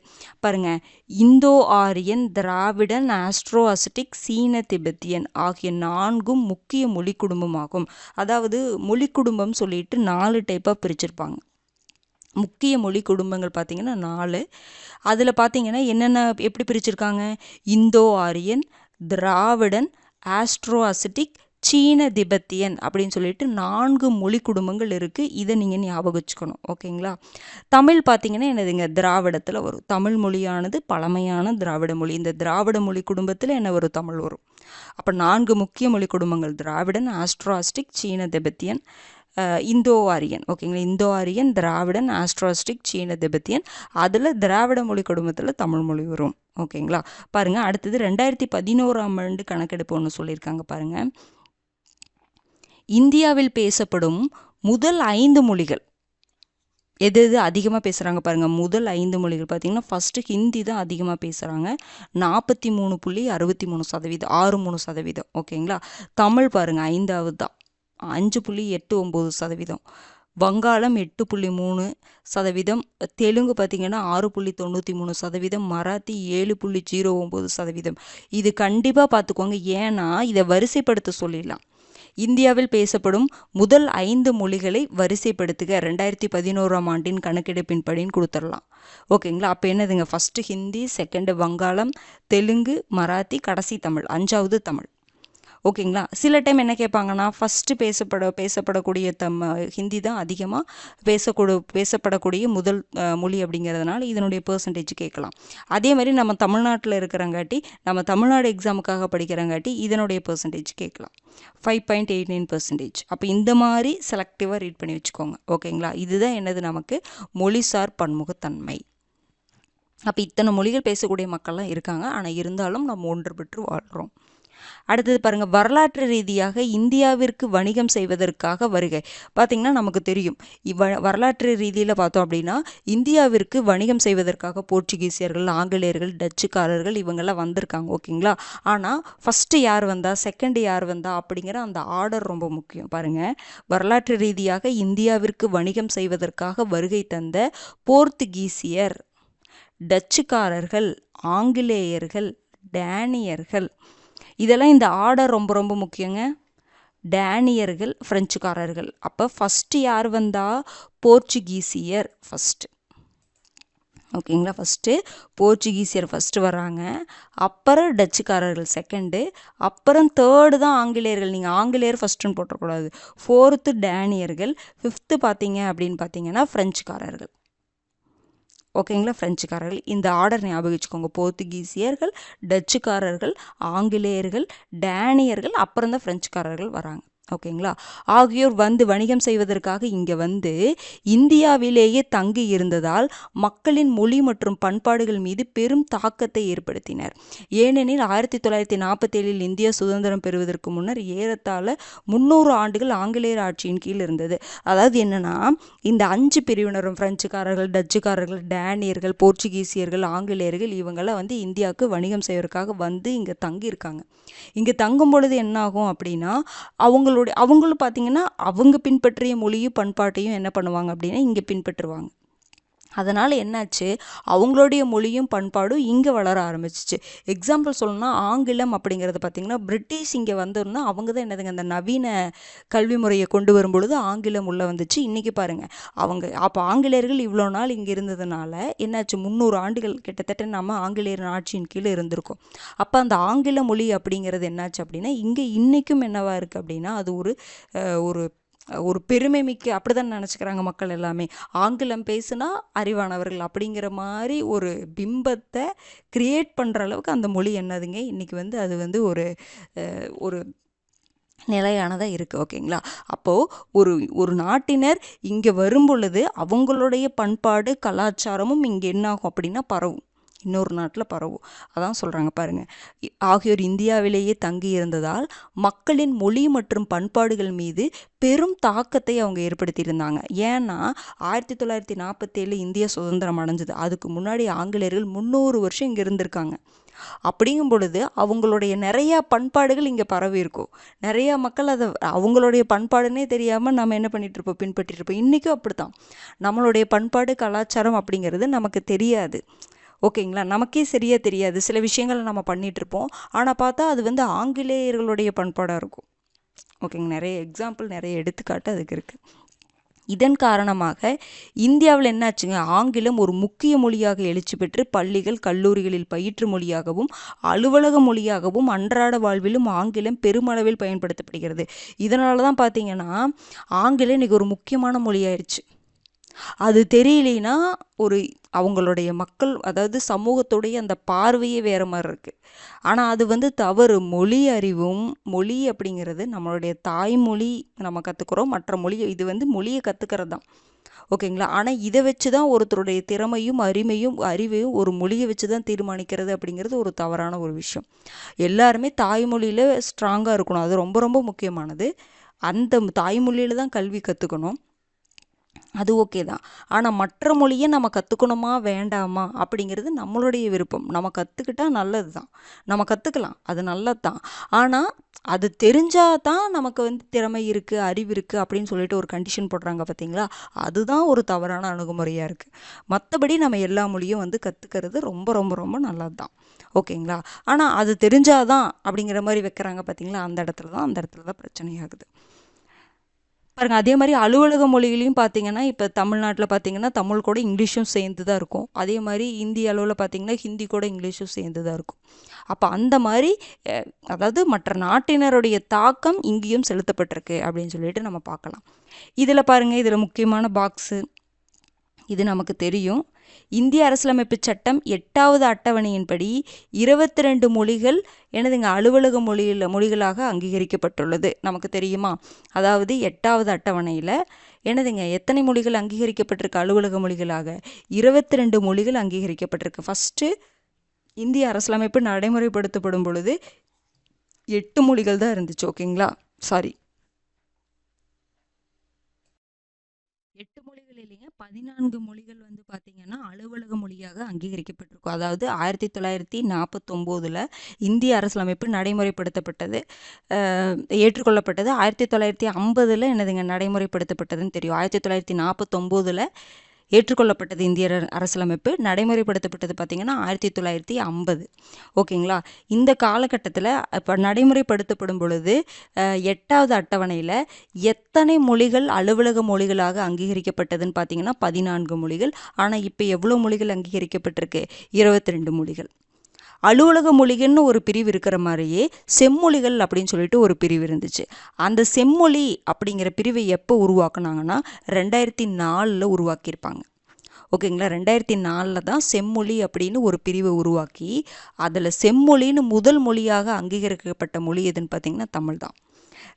பாருங்கள், இந்தோ ஆரியன், திராவிடன், ஆஸ்ட்ரோ அசிட்டிக், சீன திபெத்தியன் ஆகிய 4 முக்கிய மொழி குடும்பமாகும். அதாவது மொழி குடும்பம் சொல்லிட்டு 4 டைப்பாக பிரிச்சிருப்பாங்க. முக்கிய மொழி குடும்பங்கள் பார்த்திங்கன்னா 4. அதில் பார்த்திங்கன்னா என்னென்ன எப்படி பிரிச்சிருக்காங்க, இந்தோ ஆரியன், திராவிடன், ஆஸ்ட்ரோ அசிட்டிக், சீன திபெத்தியன் அப்படின்னு சொல்லிட்டு 4 மொழி குடும்பங்கள் இருக்குது. இதை நீங்கள் ஞாபகம் வச்சுக்கணும். ஓகேங்களா? தமிழ் பார்த்திங்கன்னா என்னதுங்க திராவிடத்தில் வரும். தமிழ் மொழியானது பழமையான திராவிட மொழி. இந்த திராவிட மொழி குடும்பத்தில் என்ன வரும், தமிழ் வரும். அப்போ 4 முக்கிய மொழி குடும்பங்கள் திராவிடன், ஆஸ்ட்ரோஆஸ்டிக், சீன திபெத்தியன், இந்தோ ஆரியன். ஓகேங்களா? இந்தோ ஆரியன், திராவிடன், ஆஸ்ட்ரோஆஸ்டிக், சீன திபெத்தியன். அதில் திராவிட மொழி குடும்பத்தில் தமிழ் மொழி வரும். ஓகேங்களா? பாருங்கள், அடுத்தது 2011ஆம் ஆண்டு கணக்கெடுப்பு ஒன்று சொல்லியிருக்காங்க. பாருங்கள், இந்தியாவில் பேசப்படும் முதல் 5 மொழிகள் எது எது அதிகமாக பேசுகிறாங்க பாருங்கள். முதல் 5 மொழிகள் பார்த்திங்கன்னா ஃபஸ்ட்டு ஹிந்தி தான் அதிகமாக பேசுகிறாங்க, 43.63%, 63%. ஓகேங்களா. தமிழ் பாருங்கள் 5வது தான், 5.89%. வங்காளம் 8.3%, தெலுங்கு பார்த்திங்கன்னா 6.93%, மராத்தி 7.09%. இது கண்டிப்பாக பார்த்துக்கோங்க, ஏன்னா இதை வரிசைப்படுத்த சொல்லிடலாம். இந்தியாவில் பேசப்படும் முதல் 5 மொழிகளை வரிசைப்படுத்துக 2011ஆம் ஆண்டின் கணக்கெடுப்பின்படின்னு கொடுத்துடலாம். ஓகேங்களா. அப்போ என்னதுங்க, ஃபஸ்ட்டு ஹிந்தி, செகண்டு வங்காளம், தெலுங்கு, மராத்தி, கடைசி தமிழ், 5வது தமிழ். ஓகேங்களா. சில டைம் என்ன கேட்பாங்கன்னா, ஃபஸ்ட்டு பேசப்படக்கூடிய ஹிந்தி தான் அதிகமாக பேசப்படக்கூடிய முதல் மொழி அப்படிங்கிறதுனால இதனுடைய பெர்சன்டேஜ் கேட்கலாம். அதே மாதிரி நம்ம தமிழ்நாட்டில் இருக்கிறங்காட்டி, நம்ம தமிழ்நாடு எக்ஸாமுக்காக படிக்கிறங்காட்டி இதனுடைய பெர்சன்டேஜ் கேட்கலாம், 5.89%. அப்போ இந்த மாதிரி செலக்டிவாக ரீட் பண்ணி வச்சுக்கோங்க. ஓகேங்களா. இதுதான் என்னது, நமக்கு மொழிசார் பன்முகத்தன்மை. அப்போ இத்தனை மொழிகள் பேசக்கூடிய மக்கள்லாம் இருக்காங்க, ஆனால் இருந்தாலும் நம்ம ஒன்று பெற்று வாழ்கிறோம். அடுத்தது பாருங்கள், வரலாற்று ரீதியாக இந்தியாவிற்கு வணிகம் செய்வதற்காக வருகை. பார்த்திங்கன்னா நமக்கு தெரியும், வரலாற்று ரீதியில் பார்த்தோம் அப்படின்னா இந்தியாவிற்கு வணிகம் செய்வதற்காக போர்ச்சுகீசியர்கள், ஆங்கிலேயர்கள், டச்சுக்காரர்கள் இவங்கெல்லாம் வந்திருக்காங்க. ஓகேங்களா. ஆனால் ஃபஸ்ட்டு யார் வந்தா, செகண்டு யார் வந்தா அப்படிங்கிற அந்த ஆர்டர் ரொம்ப முக்கியம். பாருங்கள், வரலாற்று ரீதியாக இந்தியாவிற்கு வணிகம் செய்வதற்காக வருகை தந்த போர்த்துகீசியர், டச்சுக்காரர்கள், ஆங்கிலேயர்கள், டேனியர்கள், இதெல்லாம் இந்த ஆர்டர் ரொம்ப ரொம்ப முக்கியங்க. டேனியர்கள், பிரெஞ்சுக்காரர்கள். அப்போ ஃபஸ்ட்டு யார் வந்தா, போர்ச்சுகீசியர் ஃபஸ்ட்டு. ஓகேங்களா. ஃபஸ்ட்டு போர்ச்சுகீசியர் ஃபஸ்ட்டு வராங்க, அப்புறம் டச்சுக்காரர்கள் செகண்டு, அப்புறம் தேர்டு தான் ஆங்கிலேயர்கள். நீங்கள் ஆங்கிலேயர் ஃபஸ்ட்டுன்னு போட்டக்கூடாது, 4th டேனியர்கள், 5th பார்த்தீங்க அப்படின்னு பார்த்தீங்கன்னா பிரெஞ்சுக்காரர்கள். ஓகேங்களா. பிரெஞ்சுக்காரர்கள். இந்த ஆர்டர் ஞாபகம் வச்சுக்கோங்க, போர்த்துகீசியர்கள், டச்சுக்காரர்கள், ஆங்கிலேயர்கள், டேனியர்கள், அப்புறம் தான் பிரெஞ்சுக்காரர்கள் வராங்க. ஓகேங்களா. ஆகியோர் வந்து வணிகம் செய்வதற்காக இங்கே வந்து இந்தியாவிலேயே தங்கி இருந்ததால் மக்களின் மொழி மற்றும் பண்பாடுகள் மீது பெரும் தாக்கத்தை ஏற்படுத்தினர். ஏனெனில் 1947 இந்தியா சுதந்திரம் பெறுவதற்கு முன்னர் ஏறத்தாழ 300 ஆண்டுகள் ஆங்கிலேயர் ஆட்சியின் கீழ் இருந்தது. அதாவது என்னன்னா, இந்த 5 பிரிவினரும் பிரெஞ்சுக்காரர்கள், டச்சுக்காரர்கள், டேனியர்கள், போர்ச்சுகீசியர்கள், ஆங்கிலேயர்கள் இவங்கெல்லாம் வந்து இந்தியாவுக்கு வணிகம் செய்வதற்காக வந்து இங்கே தங்கியிருக்காங்க. இங்கே தங்கும் பொழுது என்ன ஆகும் அப்படின்னா, அவங்களும் பார்த்தீங்கன்னா அவங்க பின்பற்றிய மொழியும் பண்பாட்டையும் என்ன பண்ணுவாங்க அப்படின்னா இங்கே பின்பற்றுவாங்க. அதனால் என்னாச்சு, அவங்களுடைய மொழியும் பண்பாடும் இங்கே வளர ஆரம்பிச்சிச்சு. எக்ஸாம்பிள் சொல்லணும்னா, ஆங்கிலம் அப்படிங்கிறது பார்த்திங்கன்னா பிரிட்டிஷ் இங்கே வந்தோம்னா அவங்க தான் என்னதுங்க, அந்த நவீன கல்வி முறையை கொண்டு வரும் பொழுது ஆங்கிலம் உள்ளே வந்துச்சு. இன்றைக்கி பாருங்கள், அப்போ ஆங்கிலேயர்கள் இவ்வளோ நாள் இங்கே இருந்ததுனால என்னாச்சு, 300 ஆண்டுகள் கிட்டத்தட்ட நம்ம ஆங்கிலேயர் ஆட்சியின் கீழே இருந்திருக்கோம். அப்போ அந்த ஆங்கில மொழி அப்படிங்கிறது என்னாச்சு அப்படின்னா இங்கே இன்றைக்கும் என்னவா இருக்குது அப்படின்னா அது ஒரு ஒரு பெருமை மிக்க, அப்படி தான் நினச்சிக்கிறாங்க மக்கள் எல்லாமே. ஆங்கிலம் பேசுனா அறிவானவர்கள் அப்படிங்கிற மாதிரி ஒரு பிம்பத்தை கிரியேட் பண்ணுற அளவுக்கு அந்த மொழி என்னதுங்க இன்றைக்கி வந்து அது வந்து ஒரு நிலையானதாக இருக்குது. ஓகேங்களா. அப்போது ஒரு நாட்டினர் இங்கே வரும் பொழுது அவங்களுடைய பண்பாடு கலாச்சாரமும் இங்கே என்னாகும் அப்படின்னா பரவும், இன்னொரு நாட்டில் பரவும். அதான் சொல்கிறாங்க பாருங்கள், ஆகியோர் இந்தியாவிலேயே தங்கி இருந்ததால் மக்களின் மொழி மற்றும் பண்பாடுகள் மீது பெரும் தாக்கத்தை அவங்க ஏற்படுத்தியிருந்தாங்க. ஏன்னா 1947 இந்தியா சுதந்திரம் அடைஞ்சது, அதுக்கு முன்னாடி ஆங்கிலேயர்கள் 300 வருஷம் இங்கே இருந்திருக்காங்க. அப்படிங்கும் பொழுது அவங்களுடைய நிறையா பண்பாடுகள் இங்கே பரவி இருக்கும். நிறையா மக்கள் அதை அவங்களுடைய பண்பாடுன்னே தெரியாமல் நம்ம என்ன பண்ணிகிட்ருப்போம், பின்பற்றிருப்போம். இன்றைக்கும் அப்படி தான், நம்மளுடைய பண்பாடு கலாச்சாரம் அப்படிங்கிறது நமக்கு தெரியாது. ஓகேங்களா. நமக்கே சரியாக தெரியாது, சில விஷயங்களை நம்ம பண்ணிகிட்ருப்போம். ஆனால் பார்த்தா அது வந்து ஆங்கிலேயர்களுடைய பண்பாடாக இருக்கும். ஓகேங்க. நிறைய எக்ஸாம்பிள், நிறைய எடுத்துக்காட்டு அதுக்கு இருக்குது. இதன் காரணமாக இந்தியாவில் என்னாச்சுங்க, ஆங்கிலம் ஒரு முக்கிய மொழியாக எழுச்சி பெற்று பள்ளிகள், கல்லூரிகளில் பயிற்று மொழியாகவும் அலுவலக மொழியாகவும் அன்றாட வாழ்விலும் ஆங்கிலம் பெருமளவில் பயன்படுத்தப்படுகிறது. இதனால தான் பார்த்தீங்கன்னா ஆங்கிலம் இன்றைக்கி ஒரு முக்கியமான மொழியாயிடுச்சு. அது தெரியலைன்னா அவங்களுடைய மக்கள், அதாவது சமூகத்துடைய அந்த பார்வையே வேறு மாதிரி இருக்குது. ஆனால் அது வந்து தவறு. மொழி அறிவும், மொழி அப்படிங்கிறது நம்மளுடைய தாய்மொழி நம்ம கற்றுக்குறோம், மற்ற மொழி இது வந்து மொழியை கற்றுக்கிறது தான். ஓகேங்களா. ஆனால் இதை வச்சு தான் ஒருத்தருடைய திறமையும் அறிவையும் ஒரு மொழியை வச்சு தான் தீர்மானிக்கிறது அப்படிங்கிறது ஒரு தவறான ஒரு விஷயம். எல்லாருமே தாய்மொழியில் ஸ்ட்ராங்காக இருக்கணும், அது ரொம்ப ரொம்ப முக்கியமானது. அந்த தாய்மொழியில் தான் கல்வி கற்றுக்கணும். அது ஓகே தான். ஆனால் மற்ற மொழியை நம்ம கற்றுக்கணுமா வேண்டாமா அப்படிங்கிறது நம்மளுடைய விருப்பம். நம்ம கற்றுக்கிட்டா நல்லது தான், நம்ம கற்றுக்கலாம், அது நல்லது தான். ஆனால் அது தெரிஞ்சால் தான் நமக்கு வந்து திறமை இருக்குது, அறிவு இருக்குது அப்படின்னு சொல்லிட்டு ஒரு கண்டிஷன் போடுறாங்க பார்த்தீங்களா? அதுதான் ஒரு தவறான அணுகுமுறையாக இருக்குது. மற்றபடி நம்ம எல்லா மொழியும் வந்து கற்றுக்கிறது ரொம்ப ரொம்ப ரொம்ப நல்லது தான். ஓகேங்களா? ஆனால் அது தெரிஞ்சாதான் அப்படிங்கிற மாதிரி வைக்கிறாங்க பார்த்தீங்களா? அந்த இடத்துல தான் பிரச்சனையாகுது. பாருங்க, அதே மாதிரி அலுவலக மொழிகளையும் பார்த்தீங்கன்னா, இப்போ தமிழ்நாட்டில் பார்த்தீங்கன்னா தமிழ் கூட இங்கிலீஷும் சேர்ந்து தான் இருக்கும். அதே மாதிரி இந்திய அளவில் பார்த்தீங்கன்னா ஹிந்தி கூட இங்கிலீஷும் சேர்ந்து தான் இருக்கும். அப்போ அந்த மாதிரி அதாவது மற்ற நாட்டினருடைய தாக்கம் இங்கேயும் செலுத்தப்பட்டிருக்கு அப்படின்னு சொல்லிட்டு நம்ம பார்க்கலாம். இதில் பாருங்கள், இதில் முக்கியமான பாக்ஸு இது நமக்கு தெரியும். இந்திய அரசியலமைப்பு சட்டம் 8வது அட்டவணையின்படி 22 மொழிகள் எனதுங்க அலுவலக மொழிகளாக அங்கீகரிக்கப்பட்டுள்ளது. நமக்கு தெரியுமா? அதாவது 8வது அட்டவணையில் எனதுங்க எத்தனை மொழிகள் அங்கீகரிக்கப்பட்டிருக்கு அலுவலக மொழிகளாக? 22 மொழிகள் அங்கீகரிக்கப்பட்டிருக்கு. ஃபஸ்ட்டு இந்திய அரசியலமைப்பு நடைமுறைப்படுத்தப்படும் பொழுது 8 மொழிகள் தான் இருந்துச்சு. ஓகேங்களா? சாரி, 8 மொழிகள் இல்லைங்க, 14 மொழிகள் வந்து பார்த்தீங்கன்னா அலுவலக மொழியாக அங்கீகரிக்கப்பட்டிருக்கும். அதாவது 1949 இந்திய அரசியலமைப்பு நடைமுறைப்படுத்தப்பட்டது, ஏற்றுக்கொள்ளப்பட்டது. 1950 என்னதுங்க நடைமுறைப்படுத்தப்பட்டதுன்னு தெரியும். 1949 ஏற்றுக்கொள்ளப்பட்டது இந்திய அரசியலமைப்பு. நடைமுறைப்படுத்தப்பட்டது பார்த்திங்கன்னா 1950. ஓகேங்களா? இந்த காலகட்டத்தில் இப்போ நடைமுறைப்படுத்தப்படும் பொழுது 8வது அட்டவணையில் எத்தனை மொழிகள் அலுவலக மொழிகளாக அங்கீகரிக்கப்பட்டதுன்னு பார்த்தீங்கன்னா 14 மொழிகள். ஆனால் இப்போ எவ்வளோ மொழிகள் அங்கீகரிக்கப்பட்டிருக்கு? 22 மொழிகள். அலுவலக மொழிகள்னு ஒரு பிரிவு இருக்கிற மாதிரியே செம்மொழிகள் அப்படின்னு சொல்லிட்டு ஒரு பிரிவு இருந்துச்சு. அந்த செம்மொழி அப்படிங்கிற பிரிவை எப்போ உருவாக்குனாங்கன்னா 2004 உருவாக்கியிருப்பாங்க. ஓகேங்களா? 2004 தான் செம்மொழி அப்படின்னு ஒரு பிரிவை உருவாக்கி அதில் செம்மொழின்னு முதல் மொழியாக அங்கீகரிக்கப்பட்ட மொழி எதுன்னு பார்த்தீங்கன்னா தமிழ் தான்.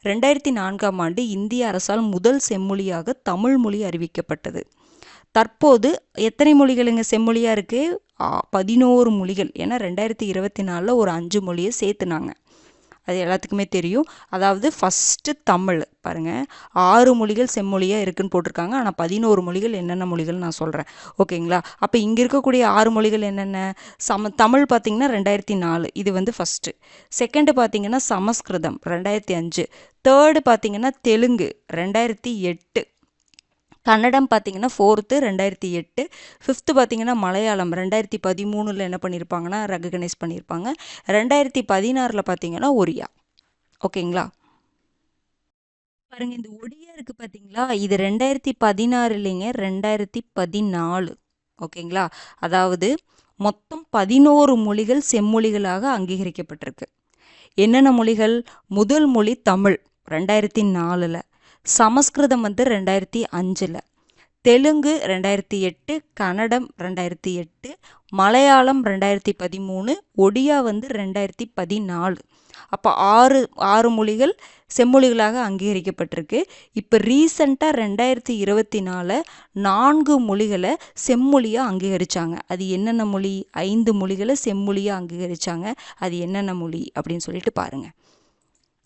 2004ஆம் ஆண்டு இந்திய அரசால் முதல் செம்மொழியாக தமிழ் மொழி அறிவிக்கப்பட்டது. தற்போது எத்தனை மொழிகளுங்க செம்மொழியாக இருக்குது? 11 மொழிகள். ஏன்னா 2024 ஒரு 5 மொழியை சேர்த்துனாங்க. அது எல்லாத்துக்குமே தெரியும். அதாவது ஃபஸ்ட்டு தமிழ் பாருங்கள், 6 மொழிகள் செம்மொழியாக இருக்குதுன்னு போட்டிருக்காங்க. ஆனால் 11 மொழிகள் என்னென்ன மொழிகள் நான் சொல்கிறேன். ஓகேங்களா? அப்போ இங்கே இருக்கக்கூடிய 6 மொழிகள் என்னென்ன? தமிழ் பார்த்திங்கன்னா 2004, இது வந்து ஃபஸ்ட்டு. செகண்டு பார்த்திங்கன்னா சமஸ்கிருதம் 2005. தேர்டு பார்த்திங்கன்னா தெலுங்கு 2008. கன்னடம் பார்த்திங்கன்னா 4th 2008. 5th பார்த்திங்கன்னா மலையாளம் 2013 என்ன பண்ணியிருப்பாங்கன்னா ரெகக்னைஸ் பண்ணியிருப்பாங்க. 2016 பார்த்திங்கன்னா ஒரியா. ஓகேங்களா? பாருங்கள், இந்த ஒடியா இருக்குது பார்த்தீங்களா? இது 2016 இல்லைங்க, 2014. ஓகேங்களா? அதாவது மொத்தம் 11 மொழிகள் செம்மொழிகளாக அங்கீகரிக்கப்பட்டிருக்கு. என்னென்ன மொழிகள்? முதல் மொழி தமிழ் 2004, சமஸ்கிருதம் வந்து 2005, தெலுங்கு 2008, கன்னடம் 2008, மலையாளம் 2013, ஒடியா வந்து 2014. அப்போ ஆறு மொழிகள் செம்மொழிகளாக அங்கீகரிக்கப்பட்டிருக்கு. இப்போ ரீசண்டாக 2024 4 மொழிகளை செம்மொழியாக அங்கீகரித்தாங்க. அது என்னென்ன மொழி? 5 மொழிகளை செம்மொழியாக அங்கீகரித்தாங்க. அது என்னென்ன மொழி அப்படின்னு சொல்லிட்டு பாருங்கள்.